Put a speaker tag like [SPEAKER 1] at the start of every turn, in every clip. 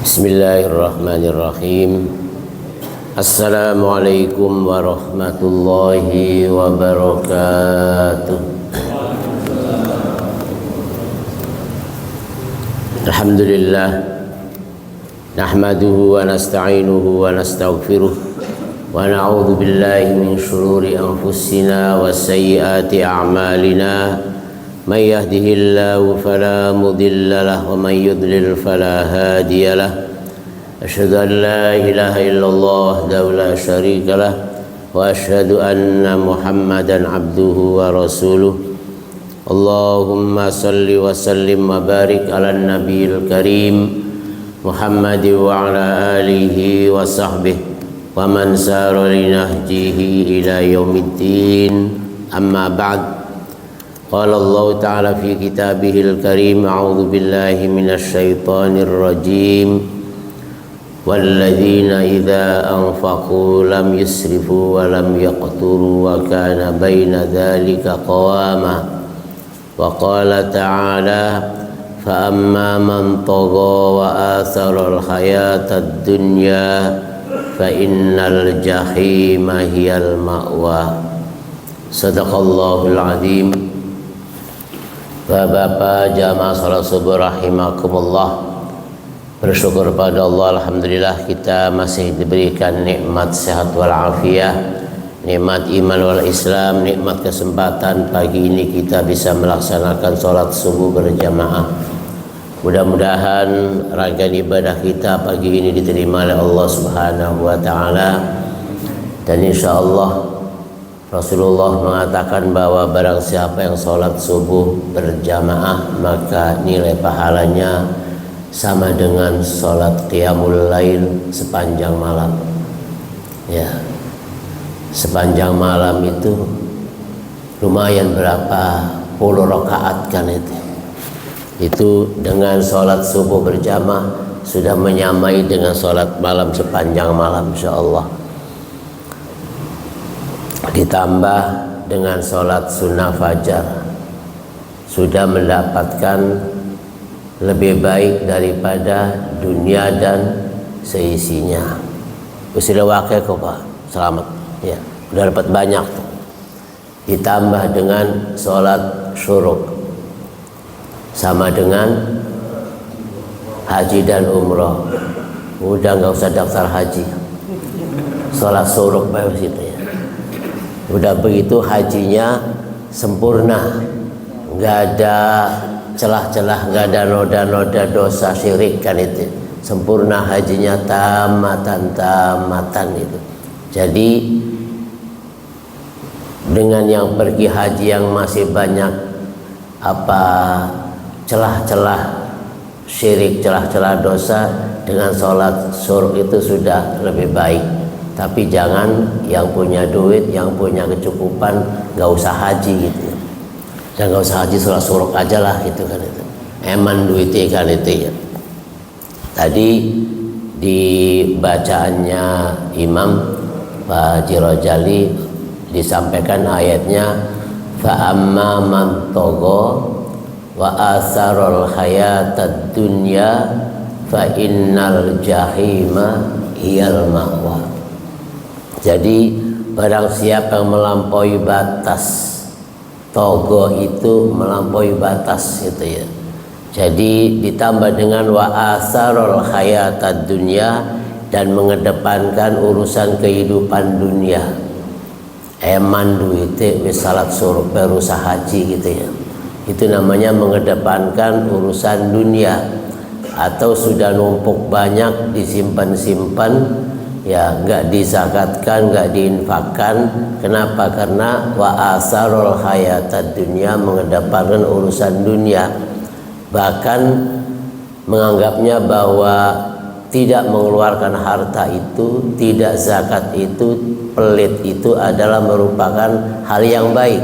[SPEAKER 1] Bismillahirrahmanirrahim. Assalamualaikum warahmatullahi wabarakatuh. Alhamdulillah, nahmaduhu wa nasta'inuhu wa nastaghfiruh wa na'udzu billahi min shururi anfusina wa sayyiati a'malina. من يهده الله فلا مضل له ومن يضلل فلا هادي له أشهد أن لا إله إلا الله وحده لا شريك له وأشهد أن محمدا عبده ورسوله اللهم صل وسلم وبارك على النبي الكريم محمد وعلى آله وصحبه ومن سار لنهجه إلى يوم الدين أما بعد. قال الله تعالى في كتابه الكريم أعوذ بالله من الشيطان الرجيم والذين إذا أنفقوا لم يسرفوا ولم يقتروا وكان بين ذلك قواما وقال تعالى فأما من طغى وآثر الحياة الدنيا فإن الجحيم هي المأوى. صدق الله العظيم. Bapak jamaah salat subuh rahimakumullah, bersyukur pada Allah, alhamdulillah kita masih diberikan nikmat sehat wal afiah, nikmat iman wal Islam, nikmat kesempatan pagi ini kita bisa melaksanakan salat subuh berjamaah. Mudah-mudahan rangkaian ibadah kita pagi ini diterima oleh Allah Subhanahu wa taala, dan insyaallah Rasulullah mengatakan bahwa barang siapa yang sholat subuh berjamaah maka nilai pahalanya sama dengan sholat qiyamul lail sepanjang malam. Ya, sepanjang malam itu lumayan berapa puluh rakaat kan itu. Itu dengan sholat subuh berjamaah sudah menyamai dengan sholat malam sepanjang malam insyaallah. Ditambah dengan sholat sunnah fajar sudah mendapatkan lebih baik daripada dunia dan seisinya. Usia wakil kok Pak, selamat ya, udah dapat banyak tuh. Ditambah dengan sholat syuruk sama dengan haji dan umroh, udah nggak usah daftar haji, sholat syuruk Pak situ ya. Udah begitu hajinya sempurna, nggak ada celah-celah, nggak ada noda-noda dosa syirik kan itu. Sempurna hajinya tamatan itu. Jadi dengan yang pergi haji yang masih banyak apa celah-celah syirik, celah-celah dosa, dengan sholat syuruk itu sudah lebih baik. Tapi jangan yang punya duit, yang punya kecukupan gak usah haji gitu. Dan gak usah haji, sholat syuruk aja lah gitu kan itu. Eman duitnya kan itu ya. Tadi di bacaannya Imam Pak Haji Rojali disampaikan ayatnya fa'amma man tagha wa asarul hayatad dunya fa innal jahima hiyal ma'wa. Jadi barang siapa yang melampaui batas, togo itu melampaui batas gitu ya. Jadi ditambah dengan wa asarul hayatad dunya, dan mengedepankan urusan kehidupan dunia. Eman duite wis salat suruh berusaha haji gitu ya. Itu namanya mengedepankan urusan dunia. Atau sudah numpuk banyak disimpan-simpan, ya nggak dizakatkan, nggak diinfakkan. Kenapa? Karena wa asarul hayatad dunya, mengedepankan urusan dunia. Bahkan menganggapnya bahwa tidak mengeluarkan harta itu, tidak zakat itu, pelit itu adalah merupakan hal yang baik.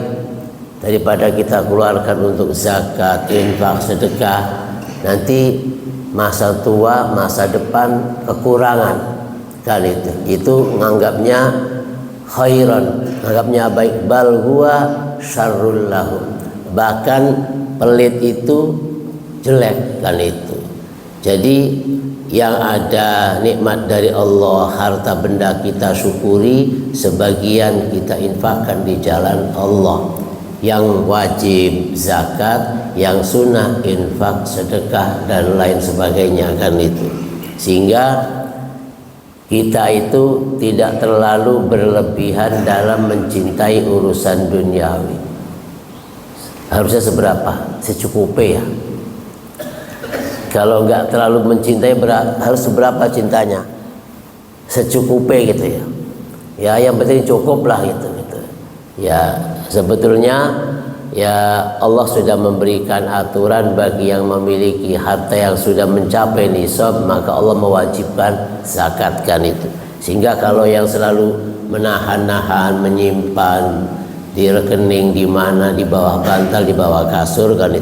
[SPEAKER 1] Daripada kita keluarkan untuk zakat, infak, sedekah, nanti masa tua, masa depan kekurangan. Kan itu nganggapnya khairan, nganggapnya baik, bal huwa syarrul lahum. Bahkan pelit itu jelek kan itu. Jadi yang ada nikmat dari Allah, harta benda kita syukuri, sebagian kita infakkan di jalan Allah. Yang wajib zakat, yang sunnah infak, sedekah dan lain sebagainya kan itu. Sehingga kita itu tidak terlalu berlebihan dalam mencintai urusan duniawi. Harusnya seberapa? Secukupnya ya. Kalau nggak terlalu mencintai harus seberapa cintanya? Secukupnya gitu ya. Ya yang penting cukup lah gitu. Ya sebetulnya ya Allah sudah memberikan aturan bagi yang memiliki harta yang sudah mencapai nisab, maka Allah mewajibkan zakatkan itu. Sehingga kalau yang selalu menahan-nahan, menyimpan di rekening di mana, di bawah bantal, di bawah kasur kan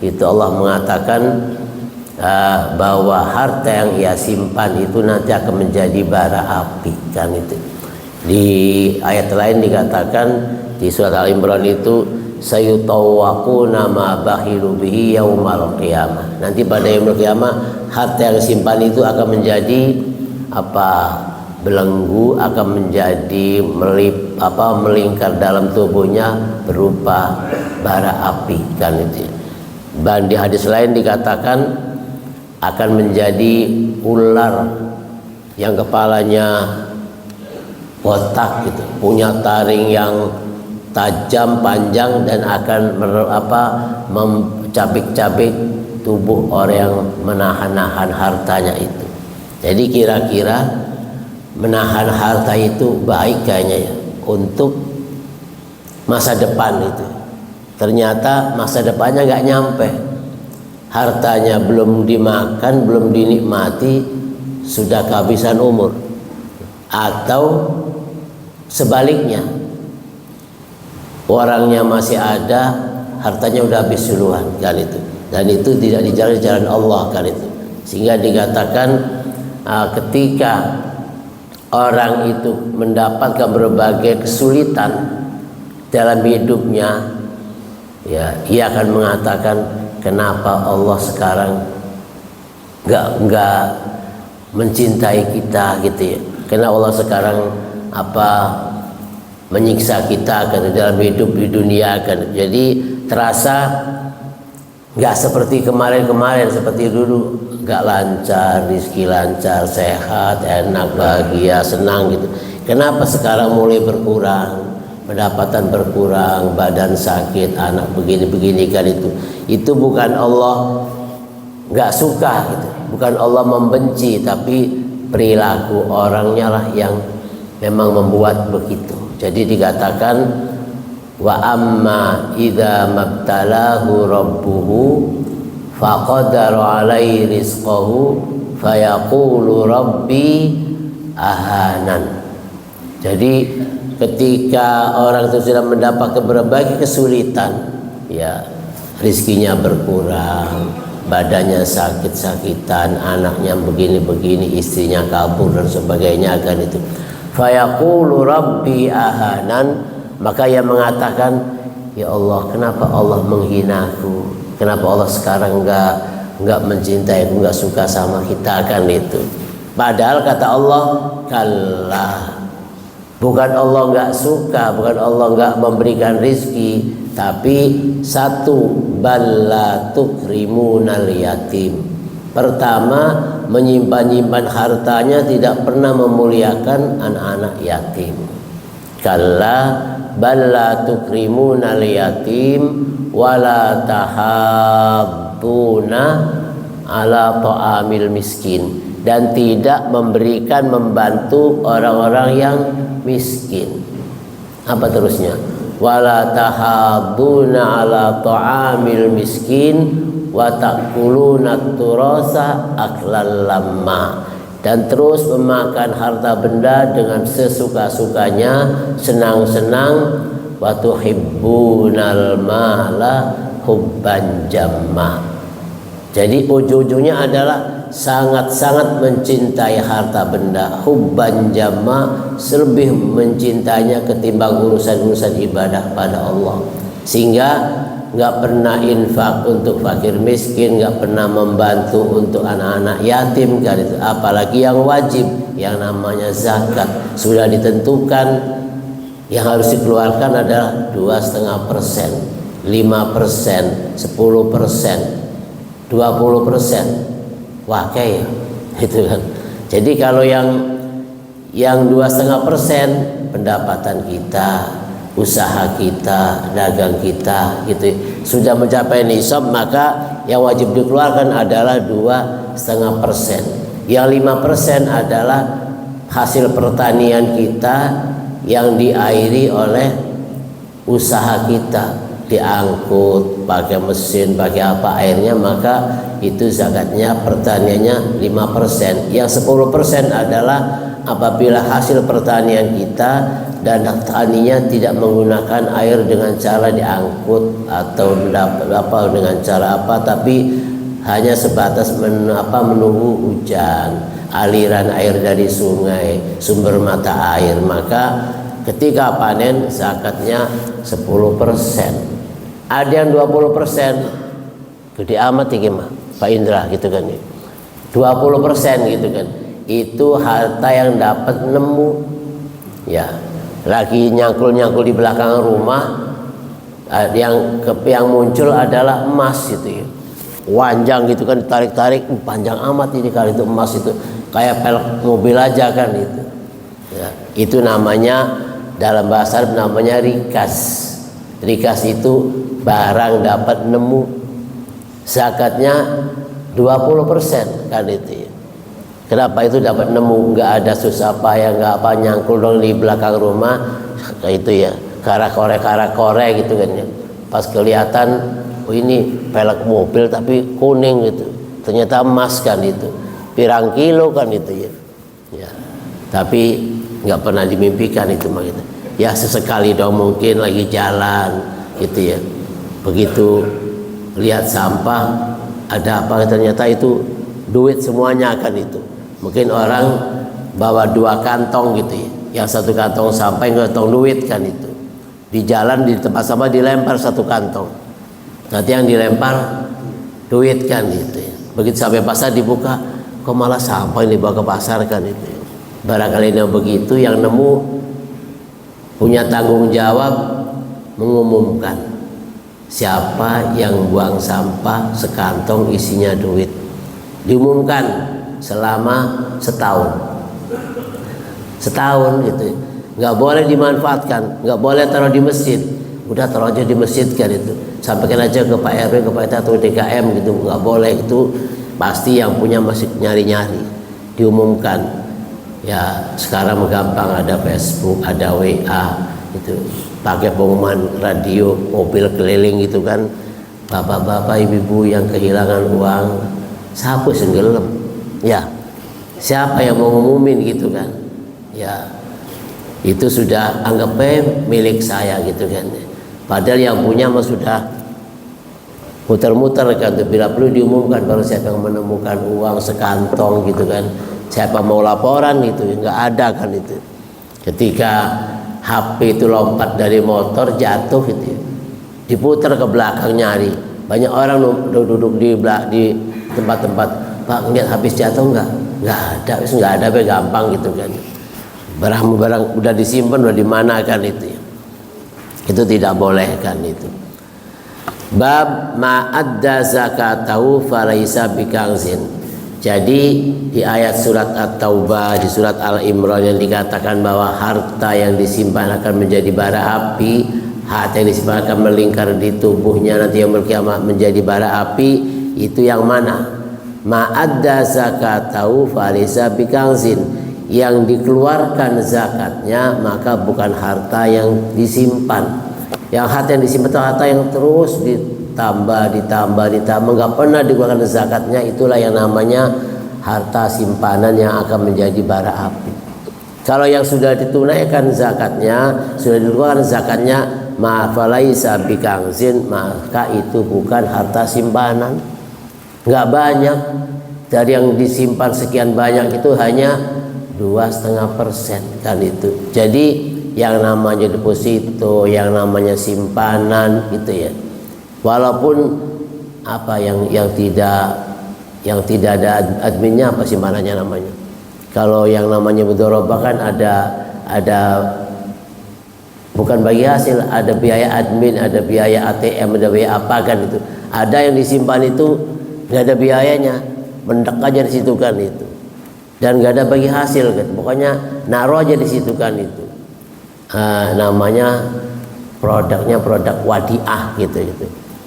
[SPEAKER 1] itu Allah mengatakan bahwa harta yang ia simpan itu nanti akan menjadi bara api kan itu. Di ayat lain dikatakan di surat Al-Imran itu sayutawwaquna ma bakhilu bihi yaumal qiyamah. Nanti pada yaumul qiyamah harta yang simpan itu akan menjadi belenggu, akan menjadi melingkar dalam tubuhnya berupa bara api kan itu. Dan di hadis lain dikatakan akan menjadi ular yang kepalanya botak gitu, punya taring yang tajam panjang dan akan mencabik-cabik tubuh orang yang menahan-nahan hartanya itu. Jadi kira-kira menahan harta itu baik kayaknya ya untuk masa depan itu. Ternyata masa depannya nggak nyampe. Hartanya belum dimakan, belum dinikmati, sudah kehabisan umur. Atau sebaliknya, orangnya masih ada, hartanya udah habis duluan kan itu. Dan itu tidak di jalan Allah kan itu. Sehingga dikatakan ketika orang itu mendapatkan berbagai kesulitan dalam hidupnya, ya ia akan mengatakan, kenapa Allah sekarang nggak mencintai kita gitu ya? Karena Allah sekarang menyiksa kita kan dalam hidup di dunia kan. Jadi terasa nggak seperti kemarin-kemarin, seperti dulu nggak lancar, rezeki lancar, sehat, enak, bahagia, senang gitu. Kenapa sekarang mulai berkurang? Pendapatan berkurang, badan sakit, anak begini-begini kan itu. Itu bukan Allah nggak suka gitu, bukan Allah membenci, tapi perilaku orangnya lah yang memang membuat begitu. Jadi dikatakan wa amma idza mabtalahu rabbuhu faqadara alaihi rizqahu fayaqulu rabbi ahanan. Jadi ketika orang itu sudah mendapat berbagai kesulitan, ya rizkinya berkurang, badannya sakit-sakitan, anaknya begini-begini, istrinya kabur dan sebagainya kan itu. Fayaqulu rabbi ahanan, maka ia mengatakan, ya Allah, kenapa Allah menghinaku? Kenapa Allah sekarang enggak mencintai aku, enggak suka sama kita kan itu. Padahal kata Allah, kallah. Bukan Allah nggak suka, bukan Allah nggak memberikan rizki, tapi satu, balla tukrimunal yatim. Pertama, menyimpan-nyimpan hartanya, tidak pernah memuliakan anak-anak yatim. Kalla balla tukrimunal yatim wala tahabbuna ala ta'amil miskin, dan tidak memberikan, membantu orang-orang yang miskin. Apa terusnya? Wala tahadduna ala ta'amil miskin wa ta'kuluna turasa aklal lamma, dan terus memakan harta benda dengan sesuka-sukanya, senang-senang. Wa tuhibbunal mala hubban jamma. Jadi ujung-ujungnya adalah sangat-sangat mencintai harta benda, hubban jamma, lebih mencintainya ketimbang urusan-urusan ibadah pada Allah. Sehingga nggak pernah infak untuk fakir miskin, nggak pernah membantu untuk anak-anak yatim kan itu. Apalagi yang wajib, yang namanya zakat sudah ditentukan, yang harus dikeluarkan adalah 2,5%, 5%, 10%, 20%. Wah kayak itu kan. Jadi kalau yang 2,5% pendapatan kita, usaha kita, dagang kita gitu sudah mencapai nisab, maka yang wajib dikeluarkan adalah 2,5%. Yang 5% adalah hasil pertanian kita yang diairi oleh usaha kita, diangkut pakai mesin, pakai apa airnya, maka itu zakatnya pertaniannya 5%. Yang 10% adalah apabila hasil pertanian kita dan taninya tidak menggunakan air dengan cara diangkut atau dengan cara apa, tapi hanya sebatas menunggu hujan, aliran air dari sungai, sumber mata air, maka ketika panen zakatnya 10%. Ada yang 20%, gede amat iki mah Pak Indra gitu kan, 20% gitu kan. Itu harta yang dapat nemu ya, lagi nyangkul-nyangkul di belakang rumah, yang muncul adalah emas gitu ya, wanjang gitu kan, ditarik-tarik, panjang amat ini kali itu emas itu, kayak pelek mobil aja kan itu ya. Itu namanya, dalam bahasa Arab namanya rikas. Rikas itu barang dapat nemu, zakatnya 20% kan itu ya. Kenapa itu dapat nemu? Nggak ada susah payah, nggak apa, nyangkul dong di belakang rumah kayak itu ya, kara-kore gitu kan ya. Pas kelihatan, oh ini pelek mobil tapi kuning gitu, ternyata emas kan itu, pirang kilo kan itu ya. Ya. Tapi nggak pernah dimimpikan itu mah gitu. Ya sesekali dong mungkin lagi jalan gitu ya, begitu lihat sampah ada apa, ternyata itu duit semuanya kan itu. Mungkin orang bawa 2 kantong gitu ya, yang 1 kantong sampah, yang 1 kantong duit kan itu. Di jalan di tempat sampah dilempar 1 kantong, nanti yang dilempar duit kan gitu ya. Begitu sampai pasar dibuka, kok malah sampah yang dibawa ke pasar kan itu ya. Barangkali yang begitu, yang nemu punya tanggung jawab mengumumkan siapa yang buang sampah sekantong isinya duit. Diumumkan selama setahun gitu, nggak boleh dimanfaatkan, nggak boleh taruh di masjid, udah taruh aja di masjid kan itu, sampaikan aja ke Pak RW, ke Pak RT atau DKM gitu, nggak boleh. Itu pasti yang punya masih nyari-nyari. Diumumkan ya, sekarang gampang, ada Facebook, ada WA itu, pakai pengumuman radio, mobil keliling gitu kan, bapak-bapak ibu-ibu yang kehilangan uang, siapa senggelem ya, siapa yang mau ngumumin gitu kan ya, itu sudah anggapnya milik saya gitu kan. Padahal yang punya mah sudah muter-muter kan, bila perlu diumumkan baru siapa yang menemukan uang sekantong gitu kan, siapa mau laporan gitu, nggak ada kan itu. Ketika HP itu lompat dari motor jatuh gitu, diputar ke belakang nyari, banyak orang duduk di tempat-tempat, Pak ngeliat habis jatuh nggak ada, nggak ada, gampang gitu kan. Barang udah disimpan, udah di mana kan itu ya. Itu tidak boleh kan itu. Bab ma'adda zakatahu falaisa bikangzin. Jadi di ayat surat At-Taubah, di surat Al-Imran yang dikatakan bahwa harta yang disimpan akan menjadi bara api, harta yang disimpan akan melingkar di tubuhnya nanti yang kiamat menjadi bara api, itu yang mana? Ma'adda zakatahu falaisa bikangzin. Yang dikeluarkan zakatnya maka bukan harta yang disimpan. Yang harta yang disimpan itu harta yang terus ditambah, nggak pernah dikeluarkan zakatnya. Itulah yang namanya harta simpanan yang akan menjadi bara api. Kalau yang sudah ditunaikan zakatnya, sudah dikeluarkan zakatnya, ma'falaisa bikangzin, maka itu bukan harta simpanan. Nggak banyak, dari yang disimpan sekian banyak itu hanya 2,5% kan itu. Jadi yang namanya deposito, yang namanya simpanan gitu ya, Walaupun apa yang tidak ada adminnya, apa simpanannya namanya. Kalau yang namanya mudharabah kan ada bukan bagi hasil, ada biaya admin, ada biaya ATM, ada biaya apa kan itu. Ada yang disimpan itu nggak ada biayanya, mendek aja di situ kan itu, dan nggak ada bagi hasil kan. Pokoknya naruh aja di situ kan itu. Namanya produknya produk wadiah gitu.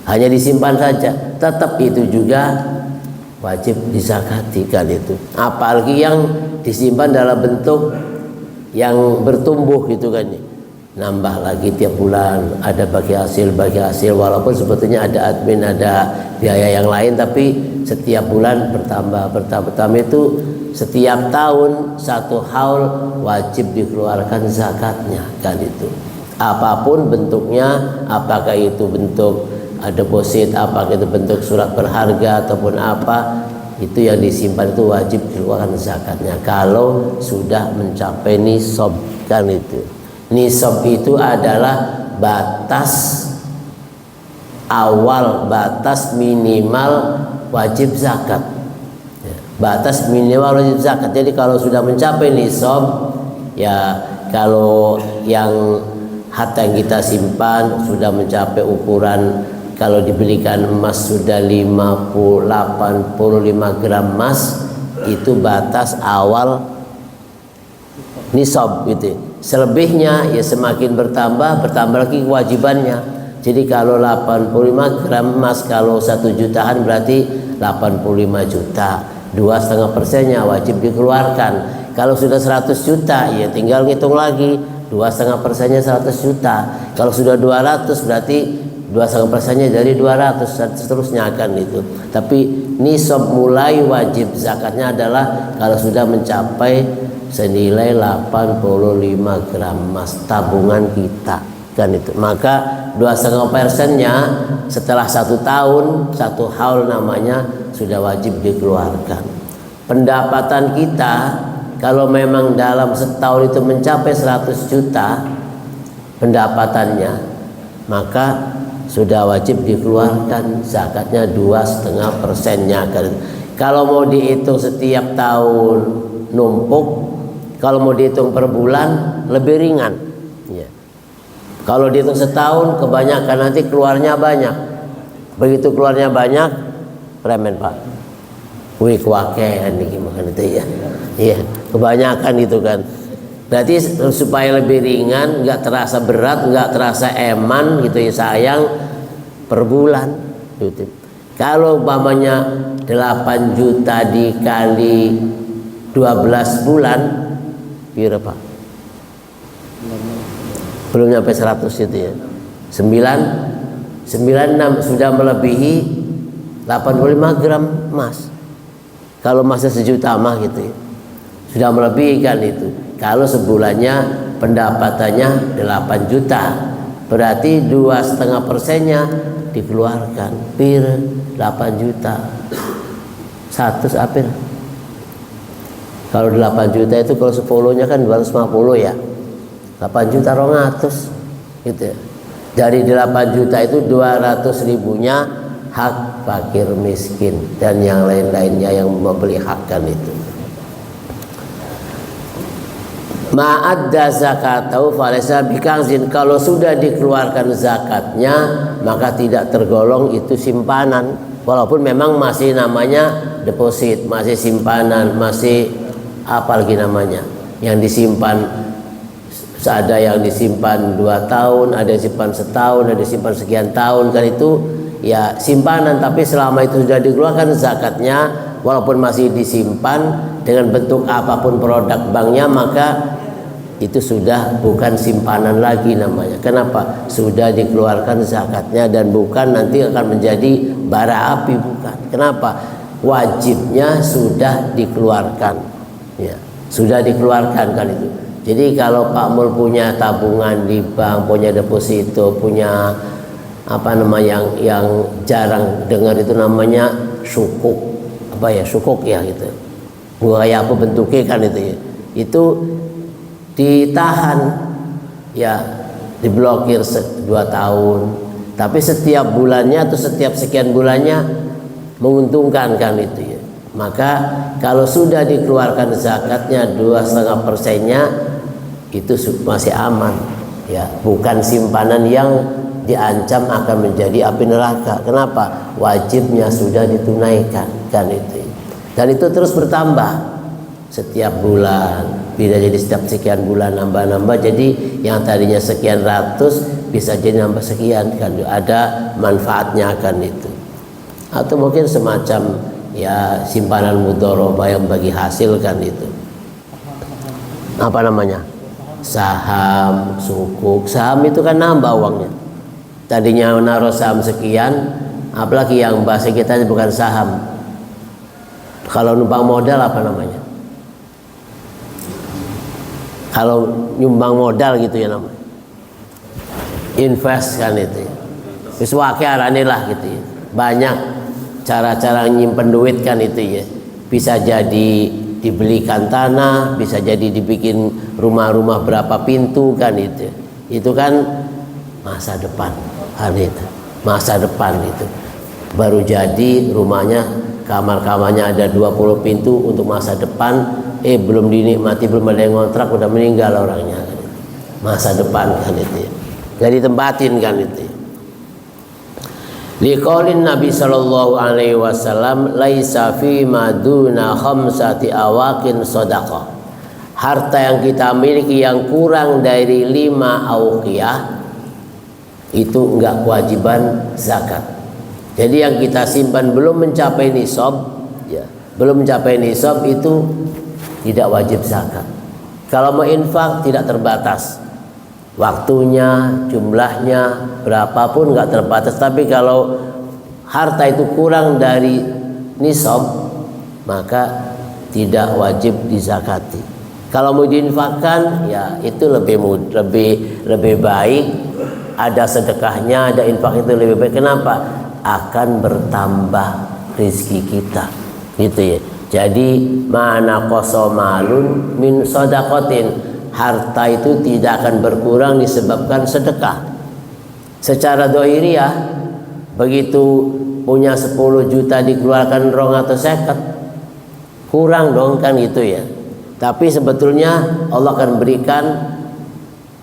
[SPEAKER 1] Hanya disimpan saja, tetap itu juga wajib dizakati kan itu. Apalagi yang disimpan dalam bentuk yang bertumbuh gitu kan, nambah lagi tiap bulan, ada bagi hasil walaupun sebetulnya ada admin, ada biaya yang lain, tapi setiap bulan bertambah itu setiap tahun satu haul wajib dikeluarkan zakatnya kan itu. Apapun bentuknya, apakah itu bentuk deposit, apakah itu bentuk surat berharga ataupun apa, itu yang disimpan itu wajib dikeluarkan zakatnya kalau sudah mencapai nisab kan itu. Nisab itu adalah batas awal, batas minimal wajib zakat. Batas minimal wajib zakat. Jadi kalau sudah mencapai nisab, ya kalau yang harta yang kita simpan sudah mencapai ukuran, kalau dibelikan emas sudah 85 gram emas, itu batas awal nisab gitu. Selebihnya ya semakin bertambah lagi kewajibannya. Jadi kalau 85 gram emas, kalau 1 jutaan berarti 85 juta, 2,5%-nya wajib dikeluarkan. Kalau sudah 100 juta ya tinggal ngitung lagi, 2,5%-nya 100 juta. Kalau sudah 200 berarti 2,5%-nya dari 200, seterusnya akan itu. Tapi nisab mulai wajib zakatnya adalah kalau sudah mencapai senilai 85 gram emas tabungan kita kan itu. Maka 2,5%-nya setelah 1 tahun, 1 haul namanya, sudah wajib dikeluarkan. Pendapatan kita kalau memang dalam setahun itu mencapai 100 juta pendapatannya, maka sudah wajib dikeluarkan zakatnya 2,5%-nya kan. Kalau mau dihitung setiap tahun numpuk, kalau mau dihitung per bulan lebih ringan ya. Kalau dihitung setahun kebanyakan, nanti keluarnya banyak. Begitu keluarnya banyak, premen Pak, wih kuakean nih gimana itu ya. Iya, kebanyakan itu kan. Berarti supaya lebih ringan, nggak terasa berat, nggak terasa eman gitu ya, sayang, per bulan gitu. Kalau umpamanya 8 juta dikali 12 bulan, pira Pak? Belum nyampe 100 itu ya. 96 sudah melebihi 85 gram emas. Kalau emasnya 1 juta mah gitu ya, sudah melebihi kan itu. Kalau sebulannya pendapatannya 8 juta, berarti 2,5%-nya dikeluarkan. Pir 8 juta 100 apir. Kalau 8 juta itu kalau 10-nya kan 250 ya. 8 juta 200 gitu ya. Dari 8 juta itu 200 ribunya hak fakir miskin dan yang lain-lainnya yang membeli hak kan itu. Ma'adda zakatahu falaysa bikanzin, kalau sudah dikeluarkan zakatnya maka tidak tergolong itu simpanan, walaupun memang masih namanya deposit, masih simpanan, masih apa lagi namanya yang disimpan. Ada yang disimpan 2 tahun, ada yang simpan setahun, ada yang simpan sekian tahun kan itu ya simpanan. Tapi selama itu sudah dikeluarkan zakatnya, walaupun masih disimpan dengan bentuk apapun produk banknya, maka itu sudah bukan simpanan lagi namanya. Kenapa? Sudah dikeluarkan zakatnya dan bukan nanti akan menjadi bara api, bukan. Kenapa? Wajibnya sudah dikeluarkan ya, sudah dikeluarkan kan itu. Jadi kalau Pak Mul punya tabungan di bank, punya deposito, punya apa namanya yang jarang dengar itu namanya sukuk, apa ya, sukuk ya gitu. Kayak apa bentuknya kan itu ya. Itu ditahan ya, diblokir 2 tahun, Tapi setiap bulannya atau setiap sekian bulannya menguntungkan kan itu ya. Maka kalau sudah dikeluarkan zakatnya 2,5%-nya itu masih aman ya, bukan simpanan yang diancam akan menjadi api neraka. Kenapa? Wajibnya sudah ditunaikan kan itu. Dan itu terus bertambah setiap bulan, bisa jadi setiap sekian bulan nambah-nambah, jadi yang tadinya sekian ratus bisa jadi nambah sekian kan, ada manfaatnya kan itu. Atau mungkin semacam ya simpanan mudharabah yang bagi hasil kan itu. Apa namanya? Saham, sukuk. Saham itu kan nambah uangnya. Tadinya naruh saham sekian, apalagi yang bahasa kita bukan saham. Kalau numpang modal apa namanya? Kalau nyumbang modal gitu ya namanya. Invest kan itu. Wis wake arane lah gitu ya. Banyak cara-cara nyimpen duit kan itu ya. Bisa jadi dibelikan tanah, bisa jadi dibikin rumah-rumah berapa pintu kan itu. Itu kan masa depan kan itu. Masa depan itu. Baru jadi rumahnya, kamar-kamarnya ada 20 pintu untuk masa depan, belum dinikmati, belum ada yang ngontrak, udah meninggal orangnya kan. Masa depan kan itu. Jadi tempatin kan itu. Liqaulin Nabi sallallahu alaihi wasallam laisa fi maduna khamsati awaqin shadaqah. Harta yang kita miliki yang kurang dari 5 auqiyah itu enggak kewajiban zakat. Jadi yang kita simpan belum mencapai nisab ya, belum mencapai nisab itu tidak wajib zakat. Kalau mau infak tidak terbatas. Waktunya, jumlahnya, berapapun nggak terbatas. Tapi kalau harta itu kurang dari nisab, maka tidak wajib dizakati. Kalau mau diinfakkan, ya itu lebih baik. Ada sedekahnya, ada infak itu lebih baik. Kenapa? Akan bertambah rezeki kita, gitu ya. Jadi mana qasamalun min shadaqatin. Harta itu tidak akan berkurang disebabkan sedekah. Secara dohiriyah, begitu punya 10 juta dikeluarkan rong atau 50, kurang dong kan gitu ya. Tapi sebetulnya Allah akan berikan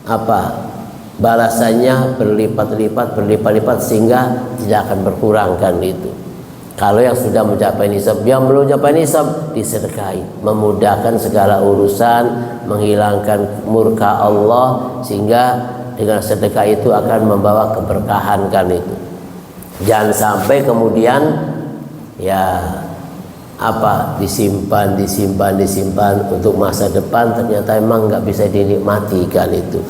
[SPEAKER 1] apa? Balasannya berlipat-lipat sehingga tidak akan berkurang kan itu. Kalau yang sudah mencapai nisab, yang belum mencapai nisab disedekahi, memudahkan segala urusan, menghilangkan murka Allah, sehingga dengan sedekah itu akan membawa keberkahan kan itu. Jangan sampai kemudian ya apa disimpan untuk masa depan ternyata emang nggak bisa dinikmati kan itu.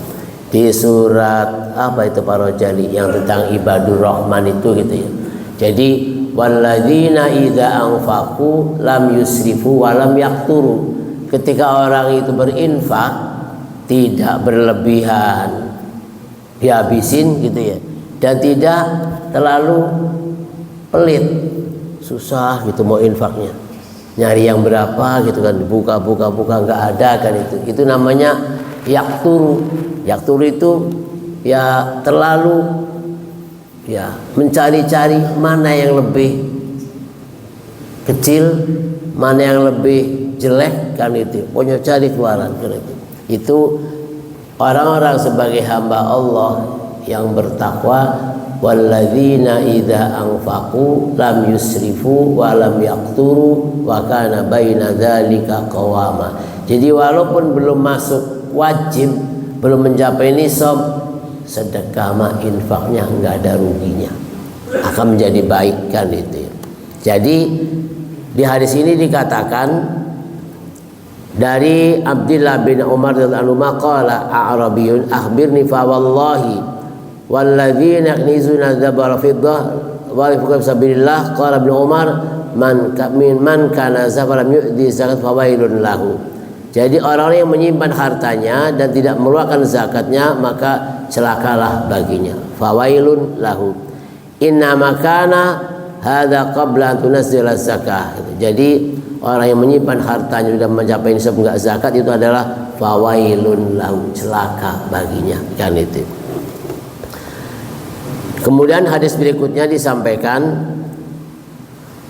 [SPEAKER 1] Di surat apa itu Parojali yang tentang ibadur rahman itu gitu ya. Jadi walladzina idza anfaqu lam yusrifu wa lam yaqturu. Ketika orang itu berinfak tidak berlebihan, dihabisin gitu ya, dan tidak terlalu pelit, susah gitu mau infaknya, nyari yang berapa gitu kan, buka nggak ada kan itu namanya yakturu. Yakturu itu ya terlalu ya mencari-cari mana yang lebih kecil, mana yang lebih jelek kan itu, pokoknya cari keluaran kan itu. Itu orang-orang sebagai hamba Allah yang bertakwa, walladzina idza anfaqu lam yusrifu wa lam yaqturu wa kana baina dzalika qawama. Jadi walaupun belum masuk wajib, belum mencapai nisab, sedekah mah infaknya enggak ada ruginya, akan menjadi baik kan itu. Jadi di hadis ini dikatakan dari Abdullah bin Umar radhiyallahu anhu qala a'rabiyyun akhbirni fa wallahi walladzina yaknizuna dzabara fiddah wa yunfiquna sabilillah qala ibnu Umar man kana zafara yu'di zakat fa wailun lahu. Jadi orang yang menyimpan hartanya dan tidak mengeluarkan zakatnya maka celakalah baginya. Fawailun lahu. Inna makana hadza qabla an tunazzila zakah. Jadi orang yang menyimpan hartanya sudah mencapai nisab enggak zakat itu adalah fawailun lahu, celaka baginya kan itu. Kemudian hadis berikutnya disampaikan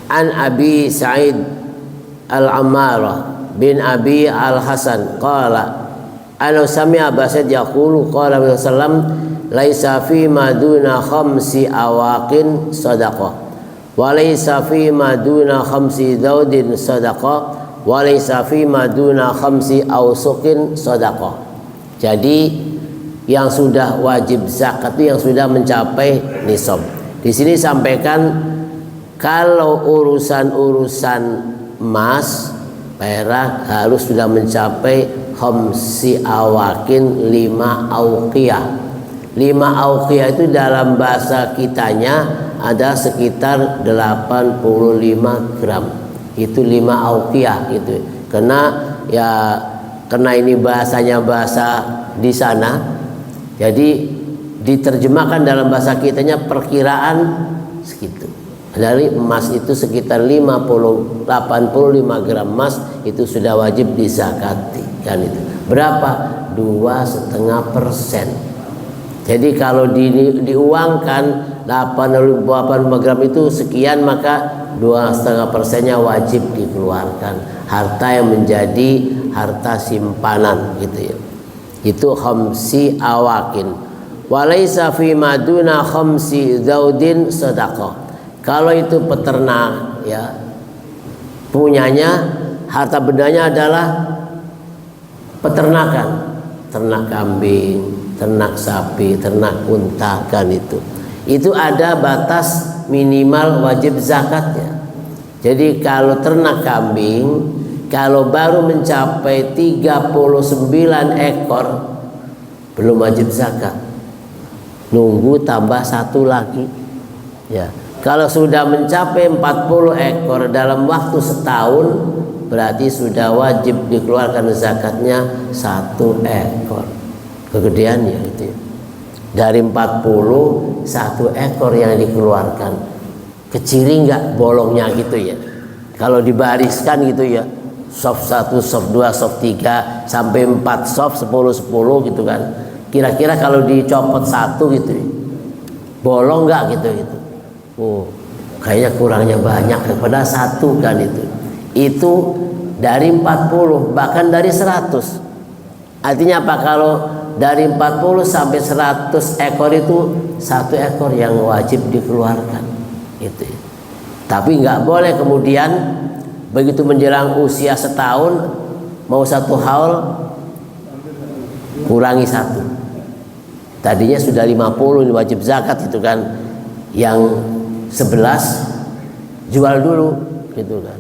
[SPEAKER 1] an Abi Sa'id Al-Ammarah bin Abi Al-Hasan qala ana sami'a Aba Sa'id yaqulu qala Nabi sallam laisa fi maduna khamsi awaqin sadaqah wa laisa fi maduna khamsi daudin sadaqah wa laisa fi maduna khamsi ausuqin sadaqah. Jadi yang sudah wajib zakat itu yang sudah mencapai nisab. Di sini sampaikan kalau urusan-urusan emas, perak harus sudah mencapai khamsi awakin 5 auqiyah. 5 auqiyah itu dalam bahasa kitanya ada sekitar 85 gram. Itu 5 auqiyah gitu. Karena ini bahasanya bahasa di sana. Jadi diterjemahkan dalam bahasa kitanya perkiraan segitu. Dari emas itu sekitar 85 gram emas itu sudah wajib dizakati kan itu. Berapa? 2,5%. Jadi kalau diuangkan 85 gram itu sekian, maka 2,5%-nya wajib dikeluarkan. Harta yang menjadi harta simpanan gitu ya. Itu khamsi awakin. Walaysa fi maduna khamsi daudin sadaqah. Kalau itu peternak ya, punyanya harta bendanya adalah peternakan, ternak kambing, ternak sapi, ternak unta kan itu. Itu ada batas minimal wajib zakatnya. Jadi kalau ternak kambing, kalau baru mencapai 39 ekor belum wajib zakat. Nunggu tambah 1 lagi. Ya. Kalau sudah mencapai 40 ekor dalam waktu setahun, berarti sudah wajib dikeluarkan zakatnya 1 ekor. Kegedeannya gitu ya. Dari 40 1 ekor yang dikeluarkan. Keciri enggak bolongnya gitu ya. Kalau dibariskan gitu ya. Soft 1, soft 2, soft 3 sampai 4 soft 10 gitu kan. Kira-kira kalau dicopot 1 gitu ya, bolong enggak gitu. Oh, kayaknya kurangnya banyak daripada 1 kan itu. Itu dari 40 bahkan dari 100. Artinya apa? Kalau dari 40 sampai 100 ekor itu 1 ekor yang wajib dikeluarkan gitu ya. Tapi nggak boleh kemudian begitu menjelang usia setahun mau 1 haul kurangi 1. Tadinya sudah 50 ini wajib zakat itu kan. Yang 11 jual dulu gitu kan.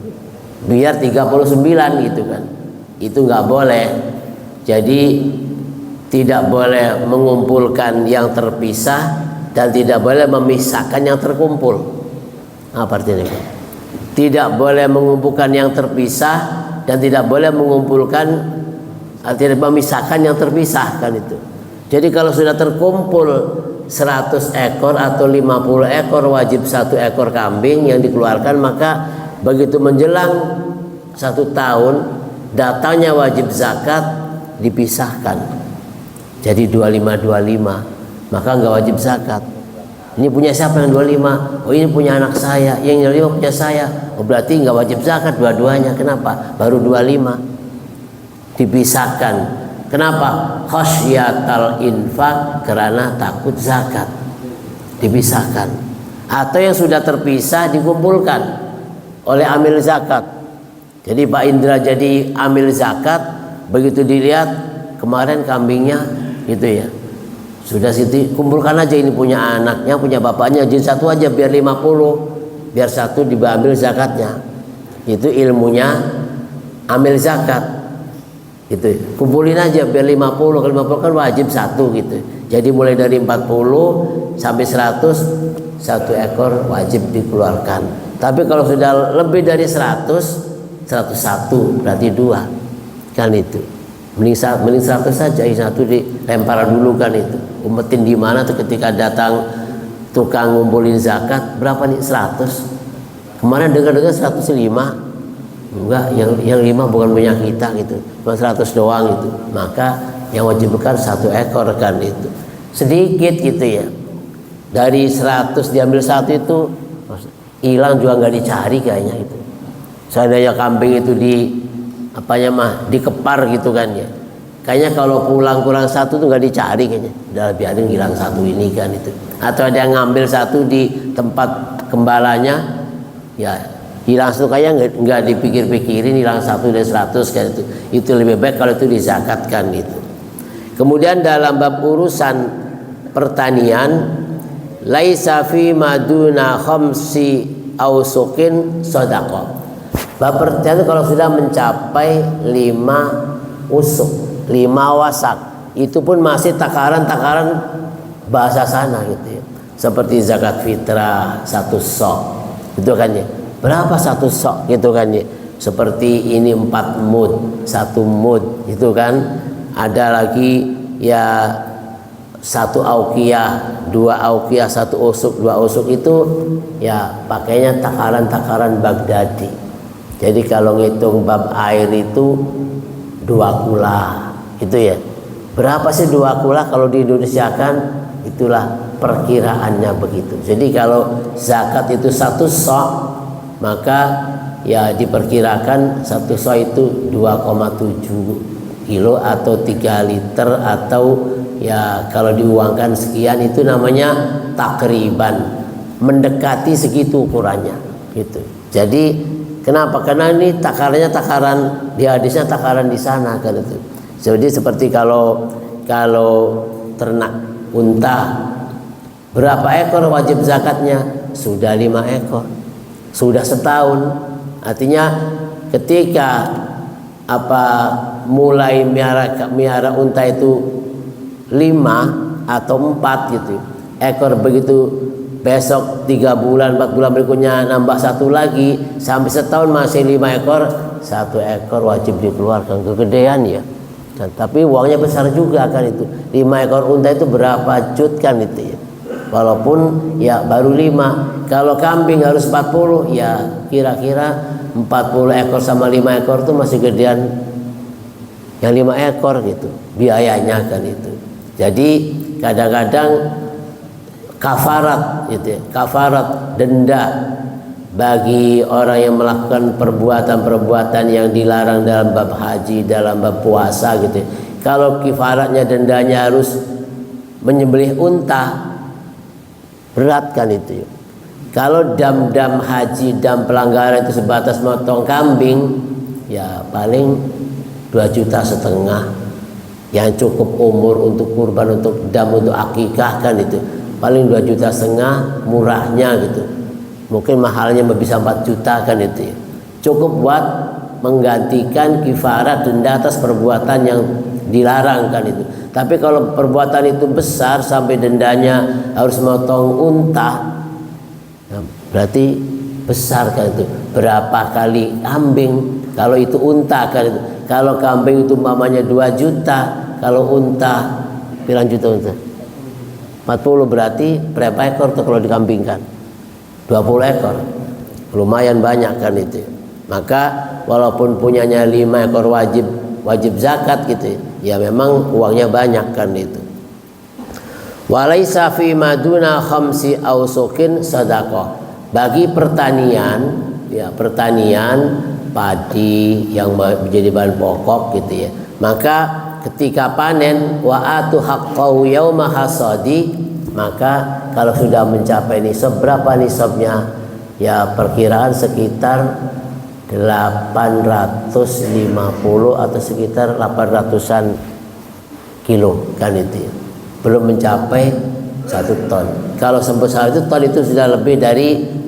[SPEAKER 1] Biar 39 gitu kan. Itu nggak boleh. Jadi tidak boleh mengumpulkan yang terpisah dan tidak boleh memisahkan yang terkumpul. Apa artinya? Tidak boleh mengumpulkan yang terpisah dan tidak boleh mengumpulkan, artinya memisahkan yang terpisah kan itu. Jadi kalau sudah terkumpul 100 ekor atau 50 ekor wajib 1 ekor kambing yang dikeluarkan, maka begitu menjelang 1 tahun datangnya wajib zakat dipisahkan. Jadi 25 maka nggak wajib zakat. Ini punya siapa yang 25? Oh ini punya anak saya. Yang 25 punya saya. Oh berarti nggak wajib zakat dua-duanya. Kenapa? Baru 25 dipisahkan. Kenapa? Khasyatal infak, karena takut zakat. Dipisahkan. Atau yang sudah terpisah dikumpulkan oleh amil zakat. Jadi Pak Indra jadi amil zakat, begitu dilihat kemarin kambingnya gitu ya. Sudah Siti kumpulkan aja, ini punya anaknya, punya bapaknya, jadi 1 aja biar 50. Biar 1 diambil zakatnya. Itu ilmunya amil zakat. Gitu. Kumpulin aja biar 50. Kalau 50 kan wajib 1 gitu. Jadi mulai dari 40 sampai 100 1 ekor wajib dikeluarkan. Tapi kalau sudah lebih dari 100 101 berarti 2. Kan itu. Mending 100 saja, 1 dilempar dulu kan itu. Umpetin di mana tuh ketika datang tukang ngumpulin zakat, berapa nih 100? Kemarin dengar-dengar 105. Enggak, yang 5 bukan punya kita gitu. Cuma 100 doang itu. Maka yang wajib bekar 1 ekor kan itu. Sedikit gitu ya. Dari 100 diambil satu itu hilang juga nggak dicari kayaknya itu. Seandainya kambing itu dikepar gitu kan ya. Kayaknya kalau pulang kurang satu tuh nggak dicari kayaknya. Udah biarin hilang satu ini kan itu. Atau ada yang ngambil satu di tempat gembalanya, ya hilang satu kayaknya nggak dipikir-pikirin, hilang satu dari 100 kan itu. Itu lebih baik kalau itu dizakatkan itu. Kemudian dalam bab urusan pertanian, laisa fi maduna khamsi ausukin shadaqah. Bab pertanian kalau sudah mencapai 5 usuk, 5 wasak, itu pun masih takaran-takaran bahasa sana gitu ya. Seperti zakat fitrah 1 sok, itu kan ya. Berapa 1 sok gitu kan ya. Seperti ini 4 mud, 1 mud itu kan. Ada lagi ya 1 auqiyah, 2 auqiyah, 1 usuk, 2 usuk itu ya pakainya takaran-takaran Baghdadi. Jadi kalau ngitung bab air itu 2 kula itu ya. Berapa sih 2 kula kalau di Indonesia kan? Itulah perkiraannya begitu. Jadi kalau zakat itu 1 sok, maka ya diperkirakan 1 sok itu 2,7 kilo atau 3 liter, atau ya kalau diuangkan sekian, itu namanya takriban, mendekati segitu ukurannya gitu. Jadi kenapa? Karena ini takarannya takaran di hadisnya, takaran di sana kan itu. Jadi seperti kalau ternak unta, berapa ekor wajib zakatnya? Sudah 5 ekor, sudah setahun. Artinya ketika mulai miara unta itu 5 atau 4 gitu ekor, begitu besok 3 bulan 4 bulan berikutnya nambah 1 lagi, sampai setahun masih 5 ekor, 1 ekor wajib dikeluarkan. Kegedean ya kan, tapi uangnya besar juga kan itu. 5 ekor unta itu berapa jut kan itu ya, walaupun ya baru 5. Kalau kambing harus 40, ya kira-kira 40 ekor sama 5 ekor itu masih gedean yang 5 ekor gitu biayanya kan itu. Jadi kadang-kadang kafarat gitu ya, kafarat denda bagi orang yang melakukan perbuatan-perbuatan yang dilarang dalam bab haji, dalam bab puasa gitu ya. Kalau kifaratnya dendanya harus menyembelih unta, berat kan itu ya. Kalau dam-dam haji, dam pelanggaran itu sebatas motong kambing, ya paling 2,5 juta yang cukup umur untuk kurban, untuk dam, untuk akikah kan itu. Paling 2,5 juta murahnya gitu. Mungkin mahalnya bisa 4 juta kan itu ya. Cukup buat menggantikan kifarat denda atas perbuatan yang dilarang kan itu. Tapi kalau perbuatan itu besar sampai dendanya harus motong unta, nah, berarti besar kan itu. Berapa kali kambing kalau itu unta kan itu. Kalau kambing itu mamanya 2 juta, kalau unta pirang juta unta? 40, berarti berapa ekor tuh kalau dikambingkan? 20 ekor. Lumayan banyak kan itu. Maka walaupun punyanya 5 ekor wajib zakat gitu ya, memang uangnya banyak kan itu. Walaisa fi maduna khamsi ausukin sadaqah. Bagi pertanian, ya pertanian padi yang menjadi bahan pokok gitu ya, maka ketika panen wa atu haqqahu yauma hasadi, maka kalau sudah mencapai nisab, berapa nisabnya? Ya perkiraan sekitar 850 atau sekitar 800-an kilo kan itu ya. Belum mencapai 1 ton. Kalau sebesar itu ton itu sudah lebih dari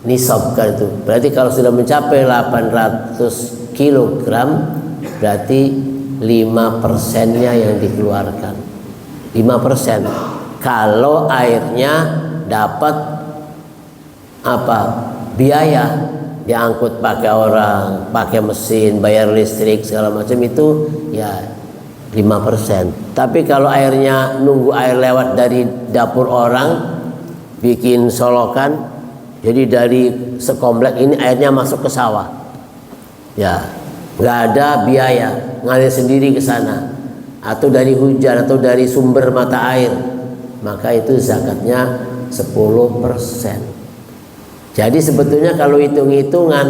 [SPEAKER 1] nisab kan itu. Berarti kalau sudah mencapai 800 kilogram, berarti 5%-nya yang dikeluarkan. 5%. Kalau airnya dapat biaya, diangkut pakai orang, pakai mesin, bayar listrik segala macam, itu ya 5%. Tapi kalau airnya nunggu air lewat dari dapur orang, bikin solokan, jadi dari sekomplek ini airnya masuk ke sawah, ya nggak ada biaya, ngalir sendiri ke sana, atau dari hujan atau dari sumber mata air, maka itu zakatnya 10%. Jadi sebetulnya kalau hitung-hitungan,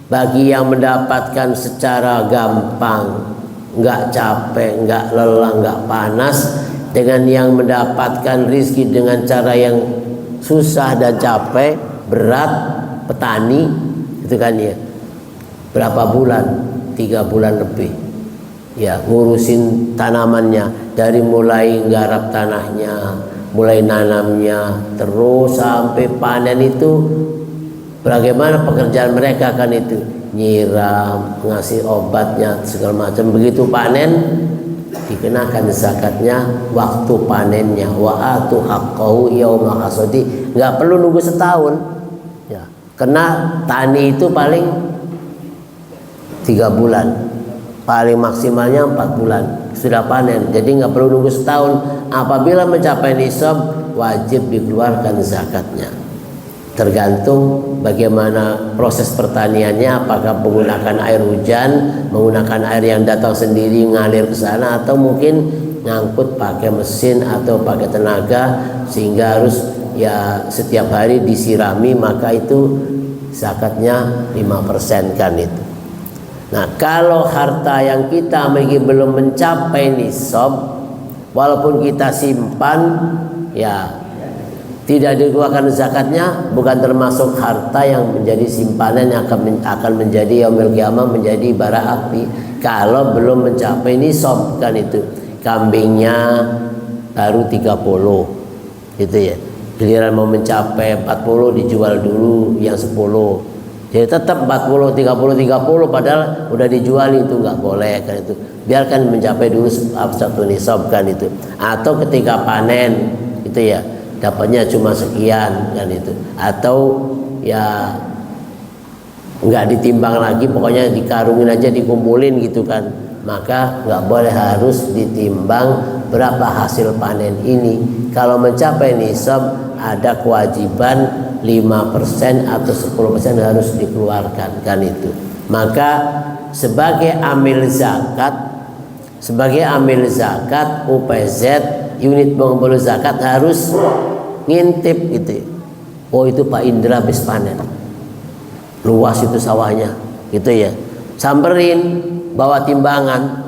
[SPEAKER 1] bagi yang mendapatkan secara gampang, nggak capek, nggak lelah, nggak panas, dengan yang mendapatkan rizki dengan cara yang susah dan capek, berat, petani, itu kan ya, berapa bulan? 3 bulan lebih, ya, ngurusin tanamannya, dari mulai nggarap tanahnya, mulai nanamnya, terus sampai panen itu. Bagaimana pekerjaan mereka kan itu, nyiram, ngasih obatnya, segala macam. Begitu panen, dikenakan zakatnya waktu panennya. Wa atu haqqahu yauma hasadi, nggak perlu nunggu setahun, ya, karena tani itu paling 3 bulan, paling maksimalnya 4 bulan sudah panen. Jadi nggak perlu nunggu setahun. Apabila mencapai nisab, wajib dikeluarkan zakatnya. Tergantung bagaimana proses pertaniannya, apakah menggunakan air hujan, menggunakan air yang datang sendiri ngalir ke sana, atau mungkin ngangkut pakai mesin atau pakai tenaga, sehingga harus ya setiap hari disirami, maka itu zakatnya 5% kan itu. Nah, kalau harta yang kita miliki belum mencapai nisab, walaupun kita simpan, ya tidak dikeluarkan zakatnya, bukan termasuk harta yang menjadi simpanan yang akan menjadi yaumil qiyamah, menjadi bara api kalau belum mencapai nisab kan itu. Kambingnya baru 30 gitu ya, giliran mau mencapai 40 dijual dulu yang 10, jadi tetap 40 30 padahal udah dijual, itu nggak boleh kan itu. Biarkan mencapai dulu satu nisab kan itu. Atau ketika panen itu ya, dapatnya cuma sekian kan itu, atau ya nggak ditimbang lagi, pokoknya dikarungin aja, dikumpulin gitu kan, maka nggak boleh harus ditimbang berapa hasil panen ini. Kalau mencapai nisab, ada kewajiban 5% atau 10% harus dikeluarkan kan itu. Maka sebagai amil zakat UPZ, unit pengumpul zakat, harus ngintip gitu. Oh, itu Pak Indra habis panen, luas itu sawahnya gitu ya, samperin, bawa timbangan,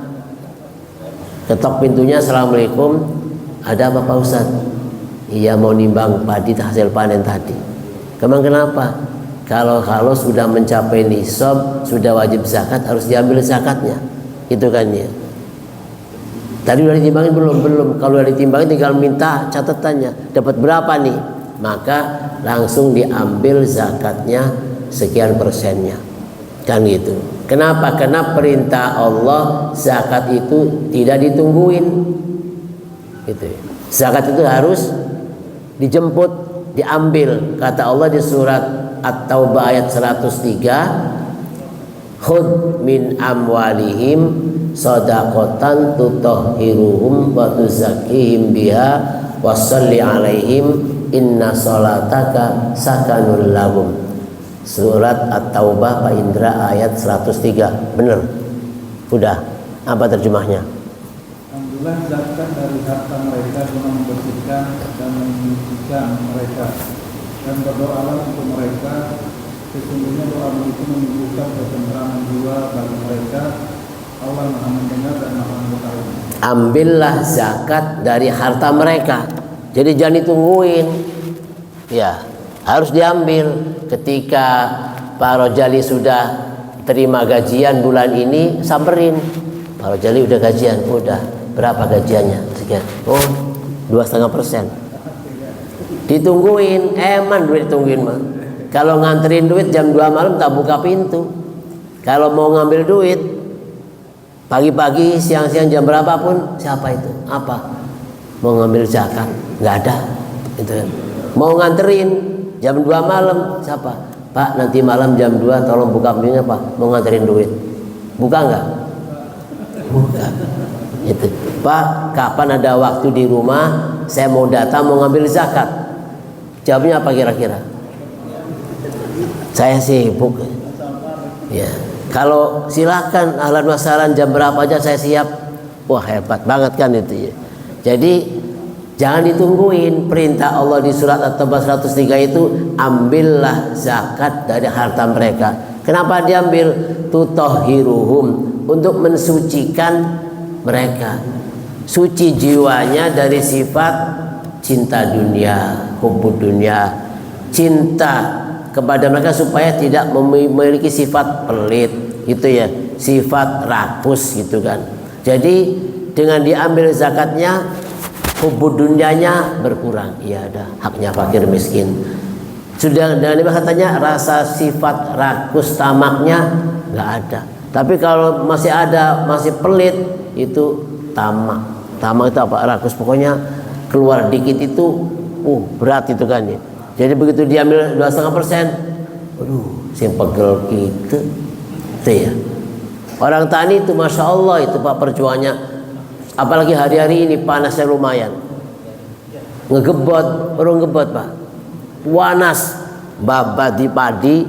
[SPEAKER 1] ketok pintunya, assalamualaikum, ada apa Pak Ustadz? Iya, mau nimbang padi hasil panen tadi. Kenapa? Kalau sudah mencapai nisab, sudah wajib zakat, harus diambil zakatnya, itu kan ya. Tadi udah ditimbangin belum? Kalau udah ditimbangin tinggal minta catatannya, dapat berapa nih, maka langsung diambil zakatnya sekian persennya kan gitu. Kenapa? Karena perintah Allah zakat itu tidak ditungguin gitu. Zakat itu harus dijemput, diambil. Kata Allah di surat At-Taubah ayat 103, khudh min amwalihim shadaqatan tutahhiruhum wa tuzakkihim biha wassalli alaihim inna salataka sakanul lahum. Surat At-Taubah Pak Indra ayat 103. Bener? Udah? Apa terjemahnya?
[SPEAKER 2] Ambillah zakat dari harta mereka guna membersihkan dan menyucikan mereka, dan berdoalah untuk mereka, sesungguhnya doa itu menunjukkan ketenteraman jiwa bagi mereka. Allah Maha mendengar dan Maha mengetahui.
[SPEAKER 1] Ambillah zakat dari harta mereka. Jadi jangan ditungguin. Ya, harus diambil. Ketika Pak Rojali sudah terima gajian bulan ini, samperin. Pak Rojali udah gajian, udah. Berapa gajiannya? Sekian. Oh, 2,5%. Ditungguin, eman duit ditungguin mah. Kalau nganterin duit jam 2 malam tak buka pintu. Kalau mau ngambil duit pagi-pagi, siang-siang, jam berapapun, siapa itu? Apa? Mau ngambil zakat? Nggak ada. Gitu kan. Mau nganterin jam 2 malam, siapa? Pak, nanti malam jam 2 tolong buka pintunya Pak, mau nganterin duit. Buka nggak? Buka. Itu. Pak, kapan ada waktu di rumah, saya mau datang mau ngambil zakat. Jawabnya apa kira-kira? Saya sibuk. Ya. Kalau silakan ahlan wa sahlan, jam berapa aja saya siap. Wah, hebat banget kan itu ya. Jadi Jangan ditungguin. Perintah Allah di surat At-Taubah 103 itu, ambillah zakat dari harta mereka. Kenapa diambil? Tutahhiruhum, untuk mensucikan mereka, suci jiwanya dari sifat cinta dunia, hubbud dunia, cinta kepada mereka supaya tidak memiliki sifat pelit gitu ya, sifat rakus gitu kan. Jadi dengan diambil zakatnya, hubbud dunianya berkurang. Iya, ada haknya fakir miskin. Sudah, dan katanya rasa sifat rakus tamaknya nggak ada. Tapi kalau masih ada, masih pelit, itu tamak. Tamak itu apa? Rakus, pokoknya keluar dikit itu berat itu kan ya. Jadi begitu diambil 2,5%, aduh, sing pegel gitu. Itu ya. Orang tani itu masya Allah itu Pak perjuangannya. Apalagi hari-hari ini panasnya lumayan. Ngegebot, baru ngebot Pak. Panas, babat di padi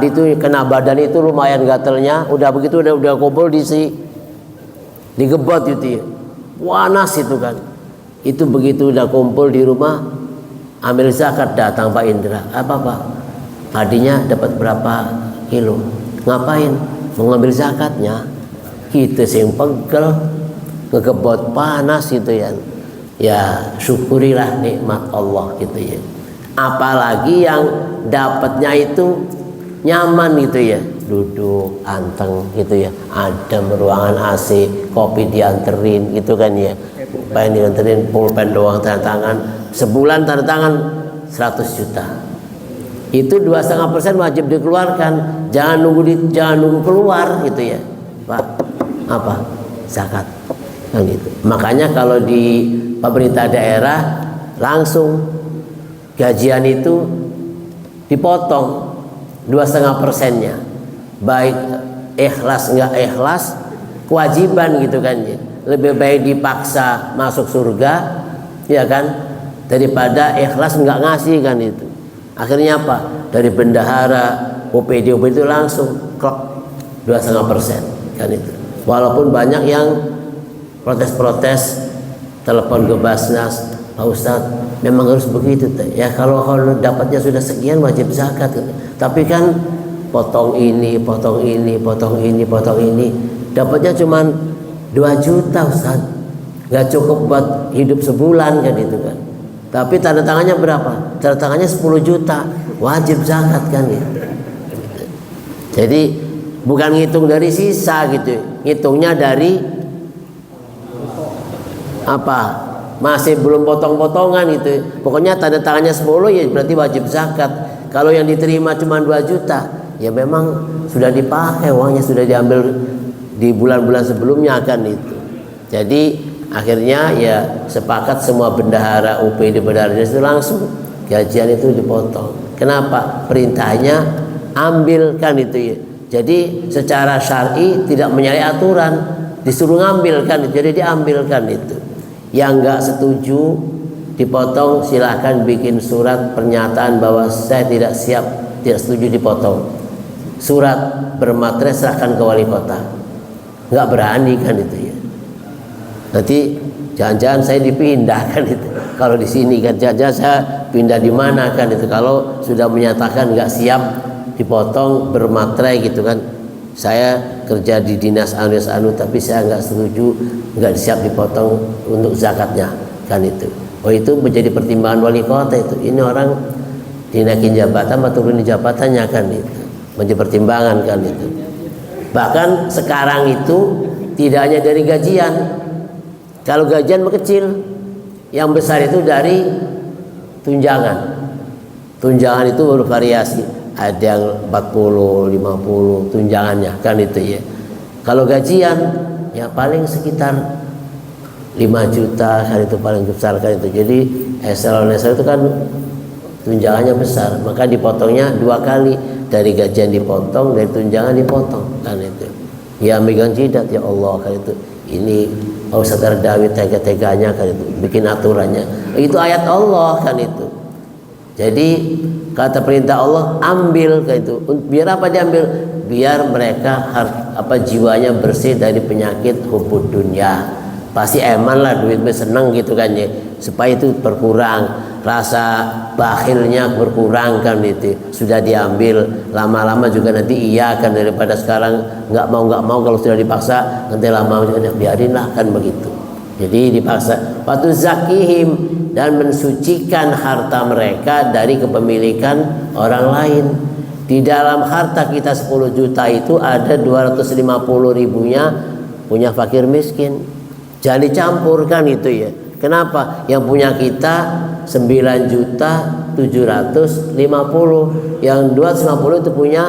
[SPEAKER 1] itu kena badan itu lumayan gatelnya. Udah begitu udah kumpul digebot itu ya. Panas itu kan. Itu begitu udah kumpul di rumah, ambil zakat, datang Pak Indra. Apa Pak? Padinya dapat berapa kilo? Ngapain? Mengambil zakatnya. Kita sing pegel, ngegebot panas gitu ya. Ya syukurilah nikmat Allah gitu ya. Apalagi yang dapatnya itu nyaman gitu ya, duduk anteng gitu ya, adem, ruangan AC, kopi dianterin gitu kan ya, pengen dianterin, pulpen doang tanda tangan, sebulan tanda tangan 100 juta. Itu 2,5% wajib dikeluarkan. Jangan nunggu keluar gitu ya Pak. Apa? Zakat kan gitu. Makanya kalau di pemerintah daerah langsung gajian itu dipotong 2,5%-nya, baik ikhlas nggak ikhlas, kewajiban gitu kan ya. Lebih baik dipaksa masuk surga ya kan, daripada ikhlas nggak ngasih kan itu. Akhirnya apa? Dari bendahara OPD itu langsung klok 2,5% kan itu. Walaupun banyak yang protes-protes, telepon ke Basnas, Pak Ustadz memang harus begitu ya, kalau dapatnya sudah sekian wajib zakat. Tapi kan potong ini, dapatnya cuma 2 juta Ustadz, nggak cukup buat hidup sebulan kan itu kan. Tapi tanda tangannya berapa? Tanda tangannya 10 juta, wajib zakat kan gitu. Jadi bukan ngitung dari sisa gitu, ngitungnya dari apa? Masih belum potong-potongan itu. Pokoknya tanda tangannya 10 ya berarti wajib zakat. Kalau yang diterima cuma 2 juta, ya memang sudah dipakai, uangnya sudah diambil di bulan-bulan sebelumnya kan itu. Jadi akhirnya ya sepakat semua bendahara UPD bendahara itu langsung gajian itu dipotong. Kenapa? Perintahnya ambil kan itu ya. Jadi secara syar'i tidak menyalahi aturan, disuruh ngambil kan, jadi diambilkan itu. Yang nggak setuju dipotong, silahkan bikin surat pernyataan bahwa saya tidak siap, tidak setuju dipotong. Surat bermaterai serahkan ke wali kota. Nggak berani kan itu ya. Nanti jangan-jangan saya dipindahkan itu. Kalau di sini kan jangan-jangan saya pindah di mana kan itu. Kalau sudah menyatakan nggak siap dipotong bermaterai gitu kan. Saya kerja di dinas anu tapi saya nggak setuju, nggak siap dipotong untuk zakatnya kan itu. Oh itu menjadi pertimbangan wali kota itu. Ini orang dinaikin jabatan atau turunin jabatannya kan itu. Menjadi pertimbangan kan itu. Bahkan sekarang itu tidak hanya dari gajian. Kalau gajian kecil, yang besar itu dari tunjangan. Tunjangan itu bervariasi. Ada yang 40, 50 tunjangannya kan itu ya. Kalau gajian ya paling sekitar 5 juta kan itu paling besar kan itu. Jadi eselon itu kan tunjangannya besar, maka dipotongnya 2 kali, dari gajian dipotong, dari tunjangan dipotong kan itu. Ya megang jidat ya Allah kan itu. Ini Ustaz Ardawi tega-teganya kan itu bikin aturannya. Itu ayat Allah kan itu. Jadi kata perintah Allah ambil kayak itu. Biar apa diambil? Biar mereka jiwanya bersih dari penyakit hubbud dunya, pasti eman lah duitnya, seneng gitu kan ya, supaya itu berkurang, rasa bakhilnya berkurang kan itu. Sudah diambil lama-lama juga nanti iya kan, daripada sekarang nggak mau kalau sudah dipaksa nanti lama juga biarinlah kan begitu. Jadi dipaksa. Waktu zakihim, dan mensucikan harta mereka dari kepemilikan orang lain. Di dalam harta kita 10 juta itu ada 250 ribunya punya fakir miskin. Jangan dicampurkan itu ya. Kenapa? Yang punya kita 9 juta 750, yang 250 itu punya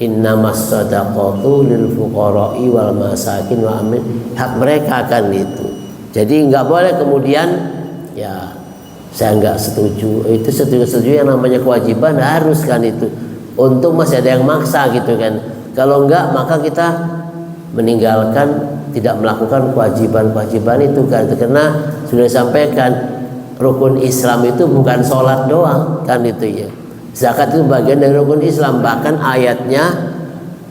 [SPEAKER 1] innamas shadaqatu lil fuqara'i wal masakin wa amin, hak mereka kan itu. Jadi nggak boleh kemudian ya saya nggak setuju, itu setuju yang namanya kewajiban harus kan itu. Untung masih ada yang maksa gitu kan. Kalau enggak maka kita meninggalkan, tidak melakukan kewajiban-kewajiban itu kan. Karena sudah disampaikan rukun Islam itu bukan sholat doang kan itu ya. Zakat itu bagian dari rukun Islam, bahkan ayatnya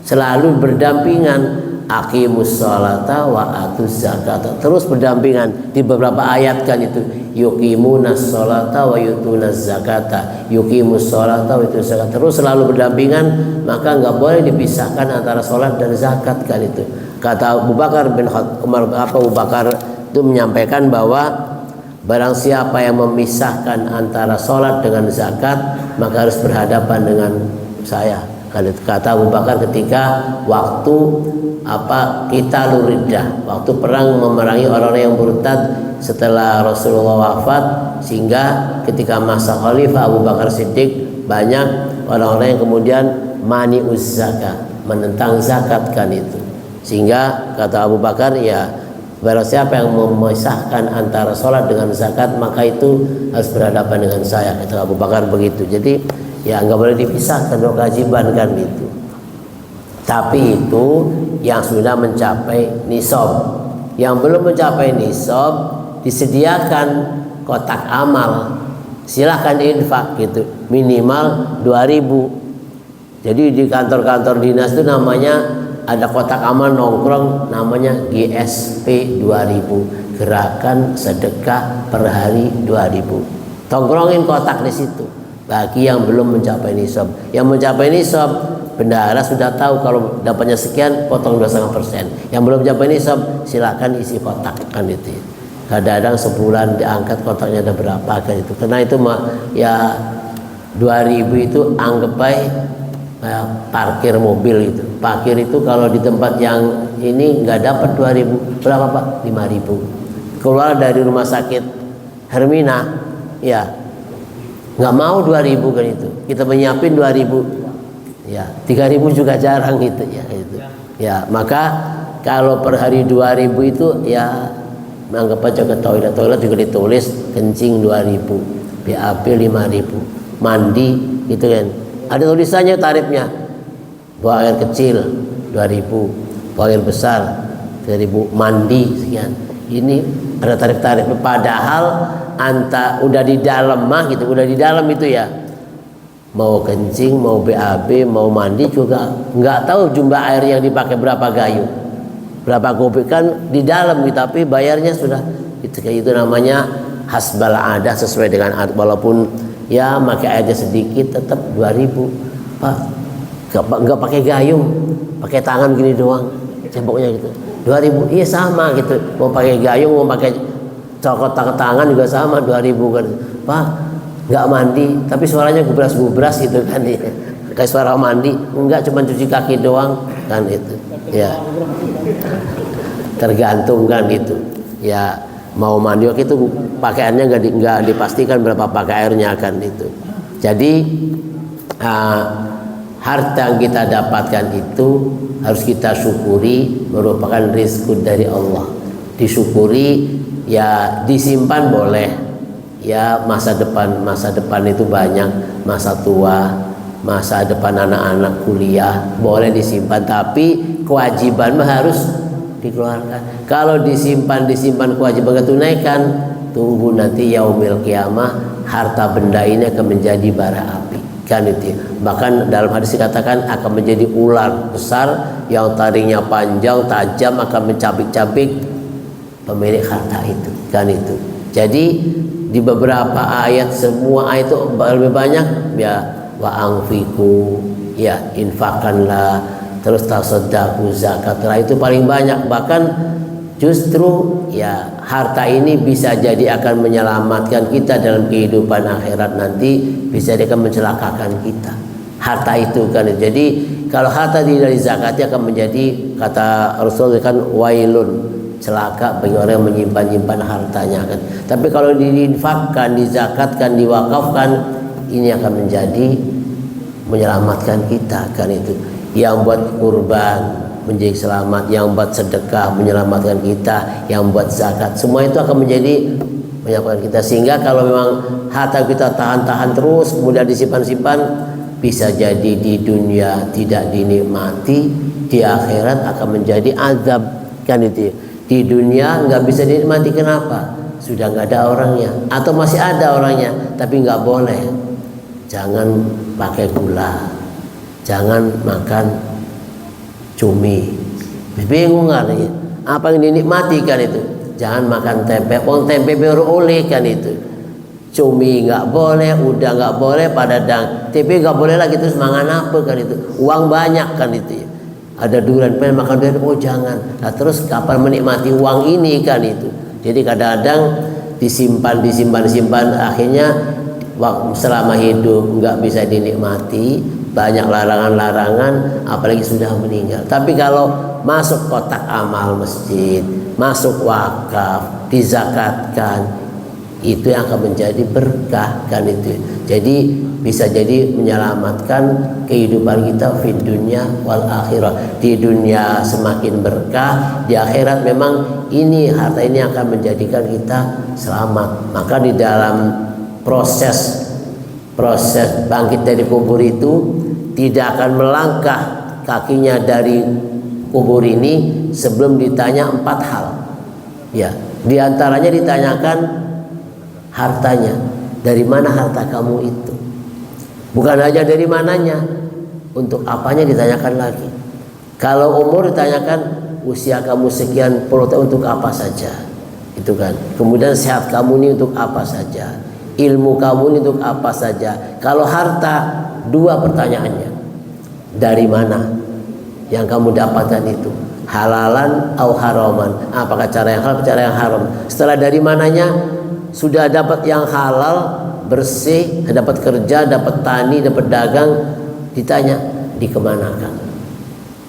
[SPEAKER 1] selalu berdampingan. Aqimus sholata wa atuz zakata, terus berdampingan di beberapa ayat kan itu. Yuqimunas sholata wa yutunaz zakata, yuqimus sholata wa yutunaz zakata, terus selalu berdampingan. Maka nggak boleh dipisahkan antara sholat dan zakat kan itu. Kata Abu Bakar bin Umar, Abu Bakar itu menyampaikan bahwa barang siapa yang memisahkan antara sholat dengan zakat maka harus berhadapan dengan saya. Kata Abu Bakar ketika waktu kita luridah, waktu perang memerangi orang-orang yang murtad setelah Rasulullah wafat, sehingga ketika masa Khalifah Abu Bakar Siddiq banyak orang-orang yang kemudian mani'uz zakat, menentang zakat kan itu. Sehingga kata Abu Bakar, ya barang siapa yang memisahkan antara sholat dengan zakat maka itu harus berhadapan dengan saya, kata Abu Bakar begitu. Jadi ya nggak boleh dipisahkan kewajiban kan itu. Tapi itu yang sudah mencapai nisab. Yang belum mencapai nisab disediakan kotak amal, silahkan infak gitu, minimal 2.000. Jadi di kantor-kantor dinas itu namanya ada kotak amal nongkrong, namanya GSP 2000, gerakan sedekah per hari 2000. Tongkrongin kotak di situ bagi yang belum mencapai nisab. Yang mencapai nisab, bendahara sudah tahu kalau dapatnya sekian, potong 2,5%. Yang belum mencapai nisab, silakan isi kotak kan itu. Kadang-kadang sebulan diangkat kotaknya ada berapa kan itu. Karena itu ya 2.000 itu anggap baik parkir mobil itu. Parkir itu kalau di tempat yang ini nggak dapat 2.000, berapa Pak? 5.000. Keluar dari rumah sakit Hermina, ya nggak mau 2.000 kan itu. Kita menyiapin 2.000, ya 3.000 juga jarang gitu ya itu. Ya maka kalau per hari 2.000 itu ya anggap aja ke toilet juga ditulis kencing 2.000, BAB 5.000, mandi gitu kan. Ada tulisannya tarifnya. Buang air kecil 2.000, buang air besar 3.000, mandi sekian. Ini ada tarif-tarif, padahal udah di dalam mah gitu, udah di dalam itu ya. Mau kencing, mau BAB, mau mandi juga nggak tahu jumlah air yang dipakai berapa gayu, berapa kubik kan di dalam gitu, tapi bayarnya sudah itu namanya hasbal adah, sesuai dengan adat. Walaupun ya pakai airnya sedikit tetap 2.000 Pak, nggak pakai gayung, pakai tangan gini doang ceboknya gitu 2.000. Iya sama gitu, mau pakai gayung mau pakai cokot tangan juga sama 2.000 kan Pak. Nggak mandi tapi suaranya gubras-gubras gitu kan ya. Kayak suara mandi, enggak, cuma cuci kaki doang kan itu ya. Tergantung kan gitu ya, mau mandi waktu itu pakaiannya nggak dipastikan berapa pakai airnya kan itu. Jadi harta yang kita dapatkan itu harus kita syukuri, merupakan rezeki dari Allah. Disyukuri, ya disimpan boleh. Ya masa depan itu banyak, masa tua, masa depan anak-anak kuliah boleh disimpan, tapi kewajiban mah harus dikeluarkan. Kalau disimpan kewajiban gak tunaikan, tunggu nanti yaumil kiamah harta benda ini akan menjadi bara api kan itu. Bahkan dalam hadis dikatakan akan menjadi ular besar yang taringnya panjang tajam, akan mencabik-cabik pemilik harta itu, kan itu. Jadi di beberapa ayat, semua ayat itu lebih banyak ya, wa anfiqu, ya infakkanlah, terus tasaddaqu, zakatlah, itu paling banyak. Bahkan justru ya harta ini bisa jadi akan menyelamatkan kita dalam kehidupan akhirat nanti, bisa dia akan mencelakakan kita. Harta itu kan, jadi kalau harta dari zakatnya akan menjadi, kata Rasul kan, wailun, celaka bagi orang yang menyimpan-nyimpan hartanya kan. Tapi kalau diinfakkan, dizakatkan, diwakafkan, ini akan menjadi menyelamatkan kita kan itu. Yang buat kurban menjadi selamat, yang buat sedekah menyelamatkan kita, yang buat zakat, semua itu akan menjadi menyelamatkan kita. Sehingga kalau memang harta kita tahan-tahan terus, kemudian disimpan-simpan, bisa jadi di dunia tidak dinikmati, di akhirat akan menjadi azab kan itu. Di dunia nggak bisa dinikmati, kenapa? Sudah nggak ada orangnya, atau masih ada orangnya tapi nggak boleh. Jangan pakai gula, jangan makan cumi. Bingung kan ya? Apa yang dinikmati kan itu? Jangan makan tempe, tempe baru oleh kan itu. Cumi nggak boleh, udah nggak boleh, padadang, tapi nggak boleh lagi. Terus mangan apa kan itu? Uang banyak kan itu ya. Ada durian, pengen makan durian, oh jangan. Nah terus kapan menikmati uang ini kan itu? Jadi kadang-kadang disimpan, akhirnya selama hidup nggak bisa dinikmati, banyak larangan-larangan, apalagi sudah meninggal. Tapi kalau masuk kotak amal masjid, masuk wakaf, dizakatkan, itu yang akan menjadi berkah kan itu. Jadi bisa jadi menyelamatkan kehidupan kita di dunia wal akhirah. Di dunia semakin berkah, di akhirat memang ini harta ini akan menjadikan kita selamat. Maka di dalam proses bangkit dari kubur itu tidak akan melangkah kakinya dari kubur ini sebelum ditanya 4 hal. Ya, di antaranya ditanyakan hartanya, dari mana harta kamu itu? Bukan aja dari mananya, untuk apanya ditanyakan lagi. Kalau umur ditanyakan, usia kamu sekian puluh tahun untuk apa saja, itu kan. Kemudian sehat kamu ini untuk apa saja, ilmu kamu ini untuk apa saja. Kalau harta, 2 pertanyaannya, dari mana yang kamu dapatkan itu? Halalan atau haraman? Apakah cara yang halal, cara yang haram? Setelah dari mananya, sudah dapat yang halal, bersih, dapat kerja, dapat tani, dapat dagang, ditanya dikemanakan.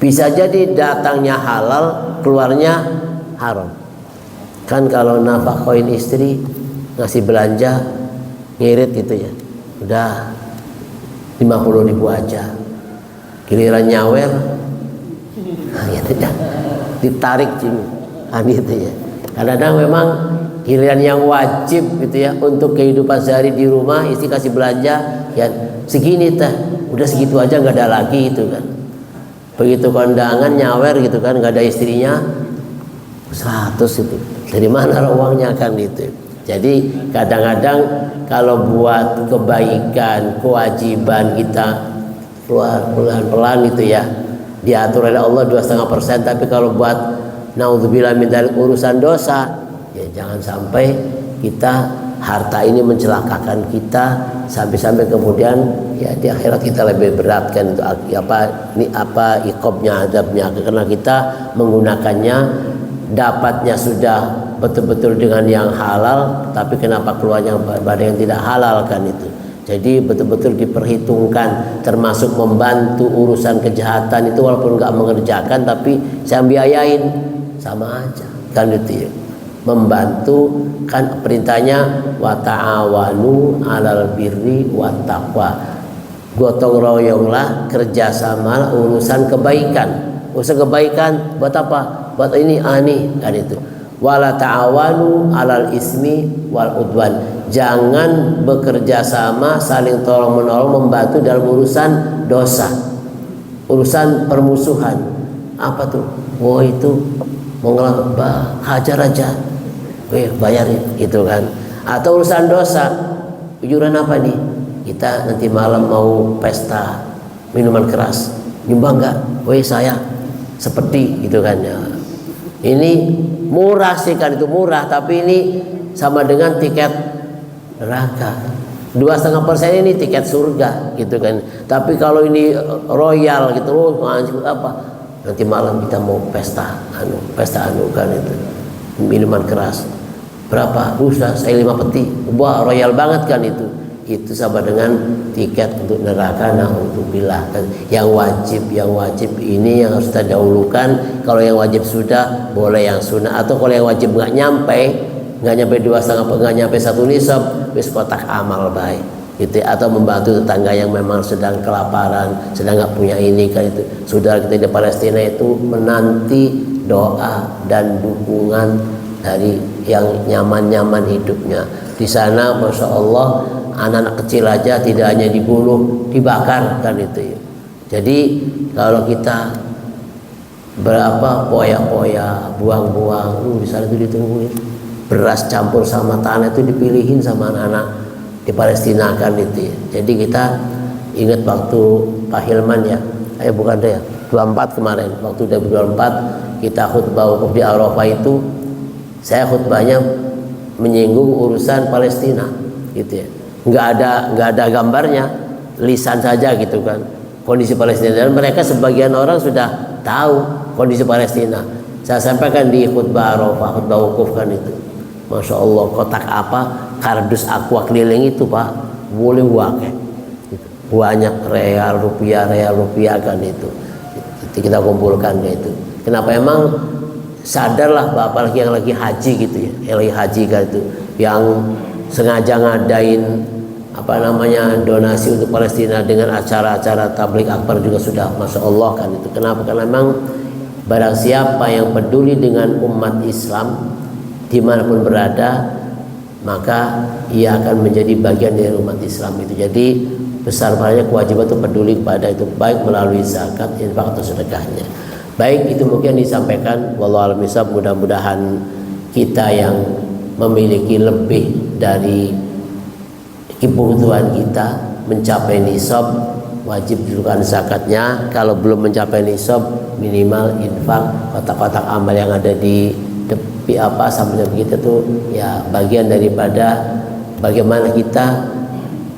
[SPEAKER 1] Bisa jadi datangnya halal, keluarnya haram. Kan kalau nafkahin istri, ngasih belanja, ngirit gitu ya, udah 50.000 aja. Giliran nyawer, gitu ya, ditarik gitu ya. Kadang-kadang memang giliran yang wajib gitu ya, untuk kehidupan sehari di rumah, istri kasih belanja ya segini teh, udah segitu aja, nggak ada lagi itu kan. Begitu kondangan nyawer gitu kan, nggak ada istrinya, 100 itu, dari mana uangnya kan itu. Jadi kadang-kadang kalau buat kebaikan, kewajiban kita keluar pelan-pelan itu ya, diatur oleh Allah 2,5%. Tapi kalau buat naudzubillah min dzalik urusan dosa, ya jangan sampai kita harta ini mencelakakan kita sampai kemudian ya di akhirat kita lebih berat kan itu apa iqabnya, adabnya, karena kita menggunakannya, dapatnya sudah betul-betul dengan yang halal, tapi kenapa keluarnya pada yang tidak halal kan itu. Jadi betul-betul diperhitungkan, termasuk membantu urusan kejahatan itu, walaupun nggak mengerjakan tapi saya biayain, sama aja kan itu ya. Membantu kan perintahnya wa ta'awanu 'alal birri wat taqwa. Gotong royonglah, kerjasama urusan kebaikan. Urusan kebaikan buat apa? Buat ini kan itu. Wala ta'awanu 'alal ismi wal udwan. Jangan bekerja sama saling tolong menolong membantu dalam urusan dosa, urusan permusuhan. Apa tuh? Oh itu mau hajar aja, bayarin gitu kan. Atau urusan dosa, ujuran apa nih? Kita nanti malam mau pesta minuman keras, nyumbang nggak? Saya seperti gitu kan ya. Ini murah sih kan, itu murah, tapi ini sama dengan tiket neraka. 2,5% ini tiket surga gitu kan. Tapi kalau ini royal gitu, apa? Nanti malam kita mau pesta anu kan itu. Minuman keras. Berapa? Busa, saya 5 peti. Wah, royal banget kan itu. Itu sama dengan tiket untuk neraka. Nah, untuk bilah kan. Yang wajib ini yang harus kita dahulukan. Kalau yang wajib sudah, boleh yang sunnah. Atau kalau yang wajib nggak nyampe 2,5, nggak nyampe 1 nisab, wis kotak amal baik gitu. Atau membantu tetangga yang memang sedang kelaparan, sedang nggak punya ini kan itu. Saudara kita di Palestina itu menanti doa dan dukungan dari yang nyaman-nyaman hidupnya di sana. Masya Allah, anak-anak kecil aja tidak hanya dibunuh, dibakar kan itu ya. Jadi kalau kita berapa poya-poya, buang-buang, di sana itu ditungguin. Beras campur sama tanah itu dipilihin sama anak-anak di Palestina kan itu ya. Jadi kita ingat waktu Pak Hilman ya, bukan deh ya, 24 kemarin, waktu 2024 kita khutbah wukuf di Arafah itu, saya khutbahnya menyinggung urusan Palestina gitu ya. Nggak ada gambarnya, lisan saja gitu kan, kondisi Palestina. Dan mereka sebagian orang sudah tahu kondisi Palestina. Saya sampaikan di khutbah Arafah, khutbah wukuf kan itu. Masya Allah, kotak apa, kardus aqua keliling itu Pak, boleh wakai gitu. Banyak real rupiah kan itu. Kita kumpulkan itu. Kenapa? Emang sadarlah Bapak yang lagi haji gitu ya, yang lagi haji kan itu, yang sengaja ngadain donasi untuk Palestina dengan acara-acara tabligh akbar juga sudah, Masya Allah kan itu. Kenapa? Karena memang barang siapa yang peduli dengan umat Islam dimanapun berada, maka ia akan menjadi bagian dari umat Islam itu. Jadi besar pahalanya kewajiban untuk peduli kepada itu, baik melalui zakat, infak atau sedekahnya. Baik, itu mungkin disampaikan. Wallahu a'lam bishawab. Mudah-mudahan kita yang memiliki lebih dari kebutuhan kita mencapai nisab, wajib dikeluarkan zakatnya. Kalau belum mencapai nisab, minimal infak kotak-kotak amal yang ada di samping kita tuh ya, bagian daripada bagaimana kita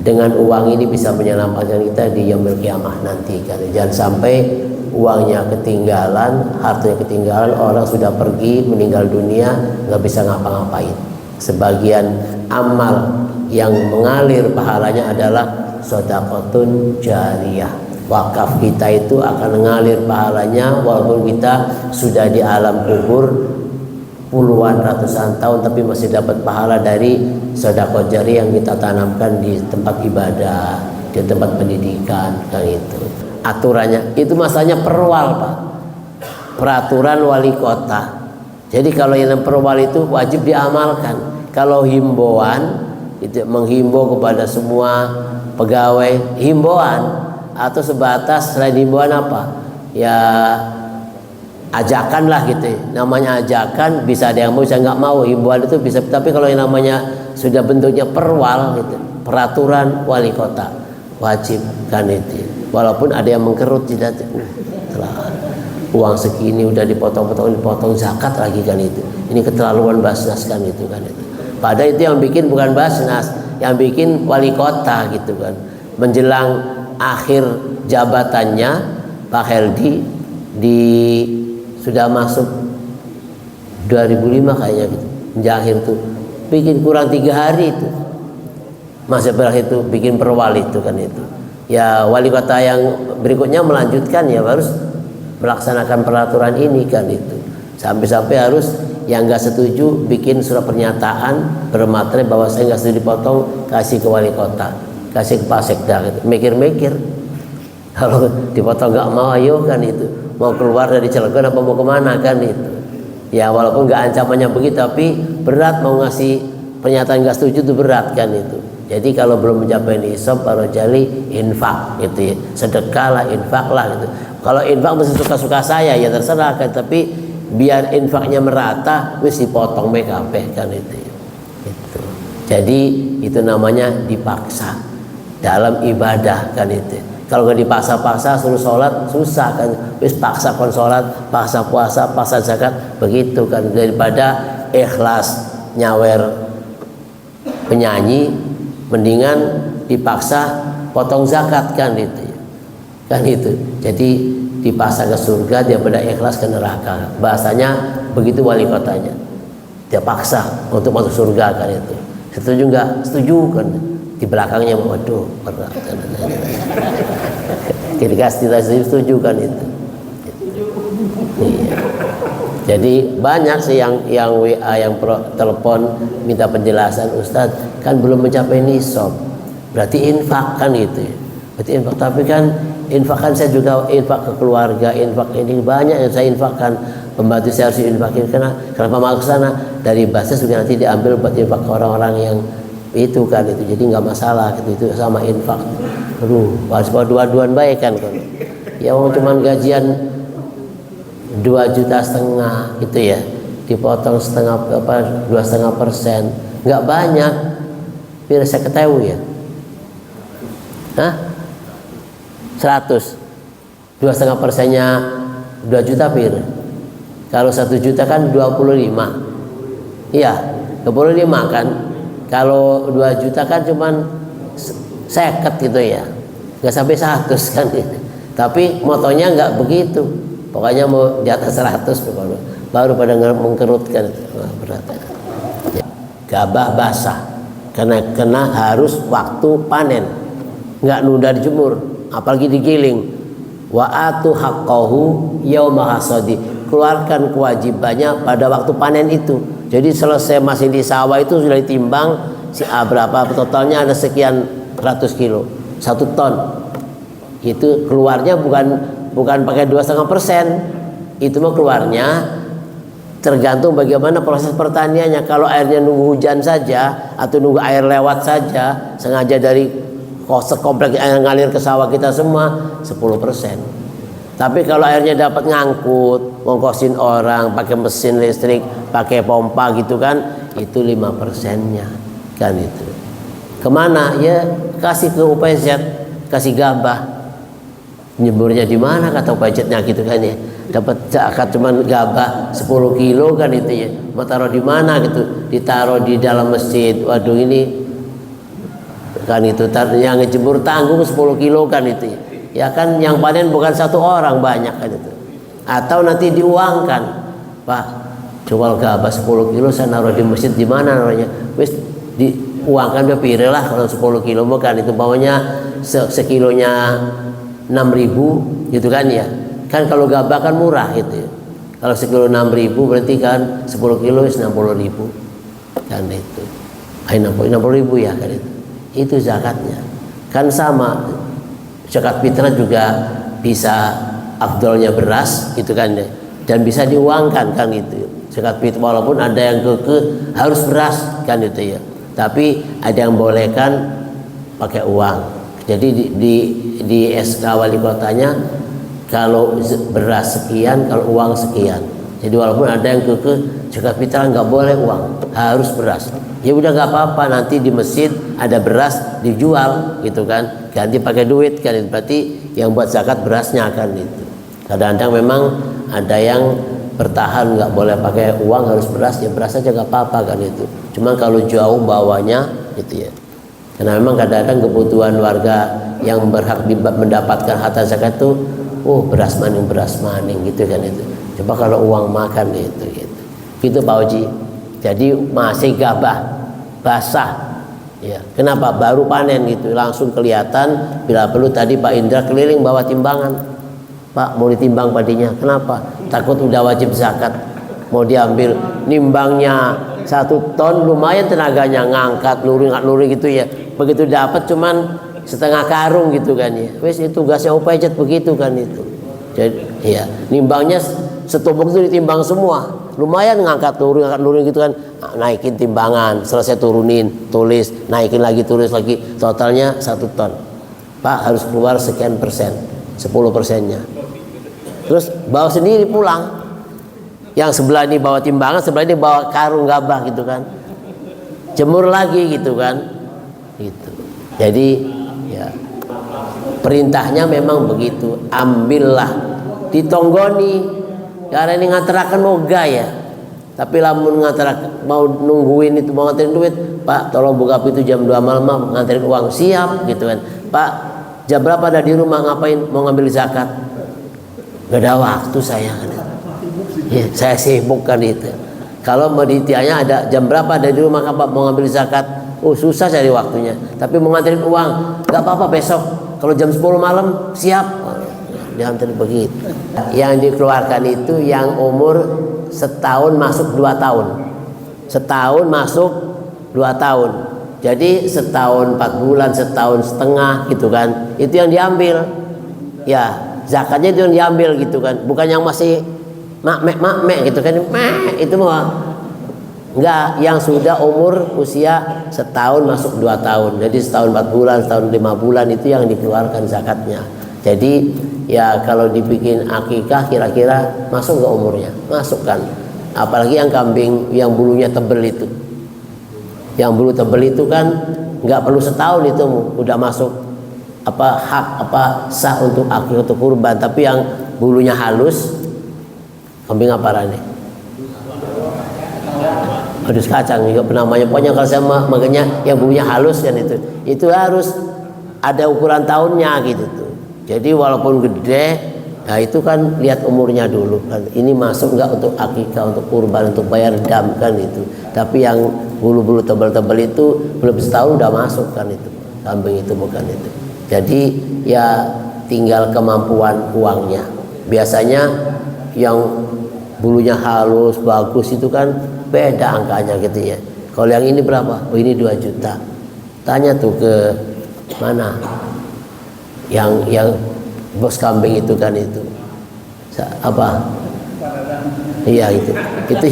[SPEAKER 1] dengan uang ini bisa menyelamatkan kita di yaumil qiyamah nanti kan. Jangan sampai uangnya ketinggalan, hartanya ketinggalan, orang sudah pergi meninggal dunia nggak bisa ngapa-ngapain. Sebagian amal yang mengalir pahalanya adalah sedekahun jariyah. Wakaf kita itu akan mengalir pahalanya walaupun kita sudah di alam kubur puluhan ratusan tahun, tapi masih dapat pahala dari sedekah jariyah yang kita tanamkan di tempat ibadah, di tempat pendidikan kan itu. Aturannya itu masanya perwal Pak, peraturan wali kota. Jadi kalau yang perwal itu wajib diamalkan. Kalau himbauan itu menghimbau kepada semua pegawai, himbauan atau sebatas selain himbauan apa ya, ajakan lah gitu. Namanya ajakan, bisa ada yang mau, bisa nggak mau. Himbauan itu bisa, tapi kalau yang namanya sudah bentuknya perwal gitu, peraturan wali kota, wajib kan itu. Walaupun ada yang mengkerut, tidak, uang segini udah dipotong zakat lagi kan itu. Ini keterlaluan Basnas kan itu kan itu. Padahal itu yang bikin bukan Basnas, yang bikin wali kota gitu kan. Menjelang akhir jabatannya Pak Heldi sudah masuk 2005 kayaknya gitu, menjahir tuh bikin kurang 3 hari itu masa berakhir itu bikin perwal itu kan itu. Ya wali kota yang berikutnya melanjutkan ya harus melaksanakan peraturan ini kan itu. Sampai-sampai harus yang nggak setuju bikin surat pernyataan bermaterai bahwa saya nggak setuju dipotong, kasih ke wali kota, kasih ke Pak Sekda gitu. Mikir-mikir kalau dipotong nggak mau, ayo kan itu, mau keluar dari Cilegon apa mau kemana kan itu. Ya walaupun nggak ancamannya begitu, tapi berat mau ngasih pernyataan nggak setuju itu berat kan itu. Jadi kalau belum mencapai nisab baru jali infak gitu ya, sedekah lah, infak lah gitu. Kalau infak mesti suka-suka saya ya terserah kan, tapi biar infaknya merata wis dipotong BKP kan itu ya. Gitu. Jadi itu namanya dipaksa dalam ibadah kan itu. Kalau nggak dipaksa-paksa suruh sholat susah kan, wis paksa kon sholat, paksa puasa, paksa zakat, begitu kan. Daripada ikhlas nyawer penyanyi, mendingan dipaksa potong zakat kan itu, kan itu. Jadi dipaksa ke surga daripada ikhlas ke neraka. Bahasanya begitu wali kotanya. Dia paksa untuk masuk surga kan itu. Setuju nggak? Setuju kan. Di belakangnya waduh berat. Ketika tidak setuju kan itu. Iya. Jadi banyak sih yang WA, yang telepon minta penjelasan, Ustadz kan belum mencapai nisab, berarti infak kan gitu ya. Berarti infak, tapi kan infak kan saya juga infak ke keluarga, infak ini banyak yang saya infakkan, pembantu saya harus infakin. Kenapa mau ke sana? Dari bahasa juga nanti diambil buat infak ke orang-orang yang itu kan itu, jadi nggak masalah gitu, itu sama infak. Aduh, harus bawa dua-duaan baik kan. Ya orang cuman gajian 2,5 juta gitu ya, dipotong setengah apa 2,5%, nggak banyak. Biar saya ketahui ya. Hah? 100 2,5%-nya 2 juta pir. Kalau 1 juta kan 25. Iya, 25 kan. Kalau 2 juta kan cuman 50 gitu ya, nggak sampai 100 kan. Tapi motonya nggak begitu, pokoknya mau di atas 100 pokoknya. Baru pada mengkerutkan. Wah, berat. Ya. Gabah basah karena harus waktu panen, nggak nunda dijemur, apalagi digiling. Wa atu haqqahu yauma hasadi, keluarkan kewajibannya pada waktu panen itu. Jadi selesai masih di sawah itu sudah ditimbang si berapa totalnya, ada sekian ratus kilo, 1 ton. Itu keluarnya bukan pakai 2,5%. Itu mah keluarnya tergantung bagaimana proses pertaniannya. Kalau airnya nunggu hujan saja atau nunggu air lewat saja, sengaja dari kompleks air ngalir ke sawah kita semua 10%. Tapi kalau airnya dapat ngangkut, ngongkosin orang, pakai mesin listrik, pakai pompa gitu kan, itu 5%-nya kan itu. Kemana? Ya kasih ke UPZ, kasih gabah. Nyemburnya di mana kata UPZ-nya gitu kan ya. Dapat zakat cuman gabah 10 kilo kan itu ya. Mau taruh di mana gitu? Ditaruh di dalam masjid. Waduh ini kan itu yang ngejemur tanggung 10 kilo kan itu ya. Ya kan yang panen bukan 1 orang, banyak kan itu. Atau nanti diuangkan, Pak jual gabah 10 kilo saya naruh di masjid, di mana naruhnya? Wis diuangkan udah pire lah kalau 10 kilo bukan itu, bawahnya sekilonya 6.000 gitu kan ya. Kan kalau gabah kan murah gitu ya. Kalau sekilo 6.000 berarti kan 10 kilo 60.000 kan itu. 60.000 ya kan itu. Itu zakatnya. Kan sama zakat fitrah juga bisa afdolnya beras gitu kan ya. Dan bisa diuangkan kan itu. Zakat fitrah walaupun ada yang kekeh harus beras kan itu ya. Tapi ada yang bolehkan pakai uang. Jadi di SK wali kotanya kalau beras sekian, kalau uang sekian. Jadi walaupun ada yang kekeh zakat fitrah nggak boleh uang, harus beras. Ya udah nggak apa-apa, nanti di masjid ada beras dijual gitu kan, ganti pakai duit kan, berarti yang buat zakat berasnya kan itu. Kadang-kadang memang ada yang bertahan nggak boleh pakai uang, harus beras, ya beras aja nggak apa-apa kan itu. Cuma kalau jauh bawahnya gitu ya. Karena memang kadang-kadang kebutuhan warga yang berhak mendapatkan harta zakat itu, beras maning gitu kan itu. Coba kalau uang makan gitu. Gitu Pak Oji. Jadi masih gabah basah. Ya, kenapa? Baru panen gitu, langsung kelihatan. Bila perlu tadi Pak Indra keliling bawa timbangan. Pak mau ditimbang padinya. Kenapa? Takut udah wajib zakat. Mau diambil nimbangnya 1 ton, lumayan tenaganya ngangkat luring gitu ya. Begitu dapat cuman setengah karung gitu kan ya. Wes itu tugasnya UPZ begitu kan itu. Jadi ya, nimbangnya setumpuk itu ditimbang semua. Lumayan ngangkat luring gitu kan, naikin timbangan, selesai turunin, tulis, naikin lagi, tulis lagi, totalnya 1 ton. Pak harus keluar sekian persen, 10%-nya. Terus bawa sendiri pulang. Yang sebelah ini bawa timbangan, sebelah ini bawa karung gabah gitu kan. Jemur lagi gitu kan. Gitu. Jadi ya perintahnya memang begitu, ambillah, ditonggoni. Karena ini ngantarakan mau gaya, tapi lamun ngantarakan mau nungguin itu mau nganterin duit, Pak tolong buka pintu jam 2 malam nganterin uang, siap gitu kan. Pak jam berapa ada di rumah, ngapain, mau ngambil zakat? Gak ada waktu saya kan. Ya, saya sibuk kan itu. Kalau meditianya ada jam berapa ada di rumah, kapan mau ngambil zakat? Oh susah cari waktunya. Tapi mau nganterin uang, gak apa-apa besok. Kalau jam 10 malam siap. Diantar begitu. Yang dikeluarkan itu yang umur setahun masuk 2 tahun. Setahun masuk 2 tahun. Jadi setahun 4 bulan, setahun setengah gitu kan. Itu yang diambil. Ya, zakatnya itu yang diambil gitu kan. Bukan yang masih mak-mek gitu kan. Itu mah enggak, yang sudah umur usia setahun masuk 2 tahun. Jadi setahun 4 bulan, setahun 5 bulan itu yang dikeluarkan zakatnya. Jadi ya kalau dibikin akikah kira-kira masuk nggak umurnya? Masuk kan. Apalagi yang kambing yang bulunya tebel itu. Yang bulu tebel itu kan nggak perlu setahun itu udah masuk hak sah untuk akikah untuk kurban. Tapi yang bulunya halus, kambing apa rane? Hadus kacang juga namanya. Pokoknya kalau saya makanya yang bulunya halus kan itu harus ada ukuran tahunnya gitu tuh. Jadi walaupun gede, nah itu kan lihat umurnya dulu kan. Ini masuk nggak untuk akikah, untuk kurban, untuk bayar dam kan itu. Tapi yang bulu-bulu tebal-tebal itu belum setahun udah masuk kan itu. Kambing itu bukan itu. Jadi ya tinggal kemampuan uangnya. Biasanya yang bulunya halus, bagus itu kan beda angkanya gitu ya. Kalau yang ini berapa? Oh ini 2 juta. Tanya tuh ke mana? Yang bos kambing itu kan itu. Apa? Iya itu. Itu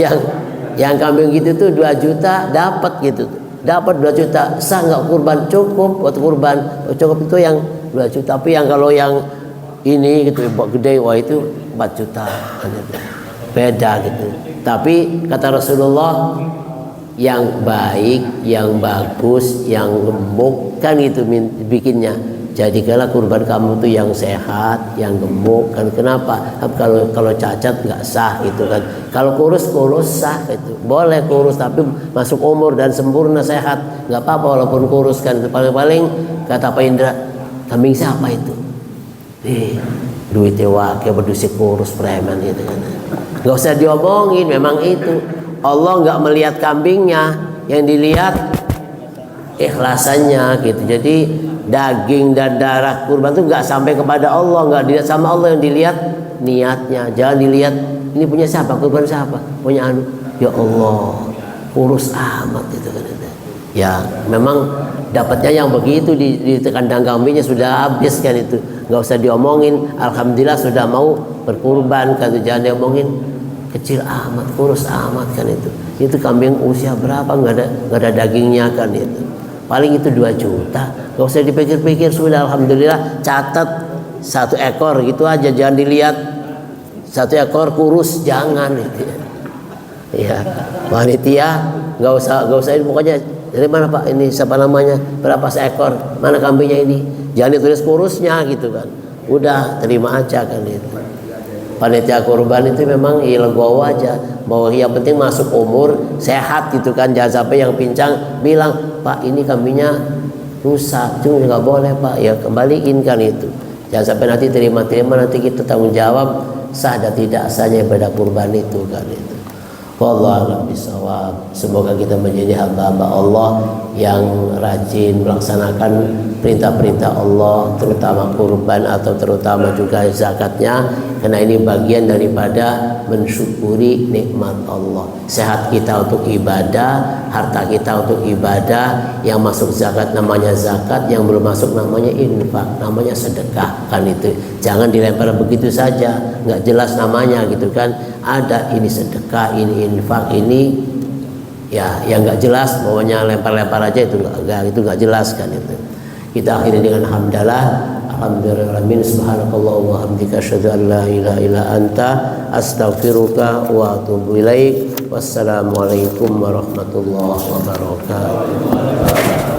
[SPEAKER 1] yang kambing gitu tuh 2 juta dapat gitu. Dapat 2 juta. Sah nggak kurban? Cukup buat kurban. Cukup itu yang 2 juta. Tapi yang kalau yang ini gitu gede, wah itu 4 juta. Beda gitu. Tapi kata Rasulullah yang baik, yang bagus, yang gemuk kan itu bikinnya. Jadikanlah kurban kamu tuh yang sehat, yang gemuk kan. Kenapa? Kalau cacat nggak sah itu kan. Kalau kurus sah itu. Boleh kurus tapi masuk umur dan sempurna sehat, nggak apa-apa walaupun kurus kan. Paling kata Pak Indra, kambing siapa itu? Duitnya wakil berdusik kurus preman gitu kan. Gak usah diomongin, memang itu. Allah nggak melihat kambingnya, yang dilihat ikhlasannya gitu. Jadi daging dan darah kurban itu nggak sampai kepada Allah, nggak dilihat sama Allah, yang dilihat niatnya. Jangan dilihat ini punya siapa, kurban siapa, punya anu. Ya Allah, kurus amat itu kan. Ya memang dapatnya yang begitu di kandang kambingnya sudah habis kan itu. Nggak usah diomongin. Alhamdulillah sudah mau berkurban kan, jangan diomongin kecil amat, kurus amat kan itu. Itu kambing usia berapa nggak ada dagingnya kan itu. Paling itu 2 juta. Gak usah dipikir-pikir, sudah alhamdulillah. Catat 1 ekor gitu aja, jangan dilihat 1 ekor kurus, jangan itu. Ya, panitia nggak usah pokoknya dari mana Pak ini siapa namanya, berapa seekor, mana kambingnya ini, jangan ditulis kurusnya gitu kan. Udah terima aja kan itu. Panitia kurban itu memang legowo aja, bahwa yang penting masuk umur sehat gitu kan. Jangan sampai yang pincang bilang, Pak ini kambingnya rusak, itu nggak boleh Pak, ya kembaliin kan itu. Jangan sampai nanti terima nanti kita tanggung jawab sah dan tidak sahnya pada kurban itu kan itu. Wallahu a'lam bishawab. Semoga kita menjadi hamba-hamba Allah yang rajin melaksanakan perintah-perintah Allah, terutama kurban atau terutama juga zakatnya, karena ini bagian daripada mensyukuri nikmat Allah. Sehat kita untuk ibadah, harta kita untuk ibadah, yang masuk zakat namanya zakat, yang belum masuk namanya infak, namanya sedekah kan itu. Jangan dilempar begitu saja, nggak jelas namanya gitu kan. Ada ini sedekah, ini infak, ini ya yang nggak jelas, pokoknya lempar-lempar aja itu nggak jelas kan itu. Kita akhiri dengan hamdalah. Alhamdulillahirabbil alamin. Subhanakallahumma wa hamdika asyhadu an la ilaha illa anta astaghfiruka wa atubu ilaik. Wassalamualaikum warahmatullahi wabarakatuh.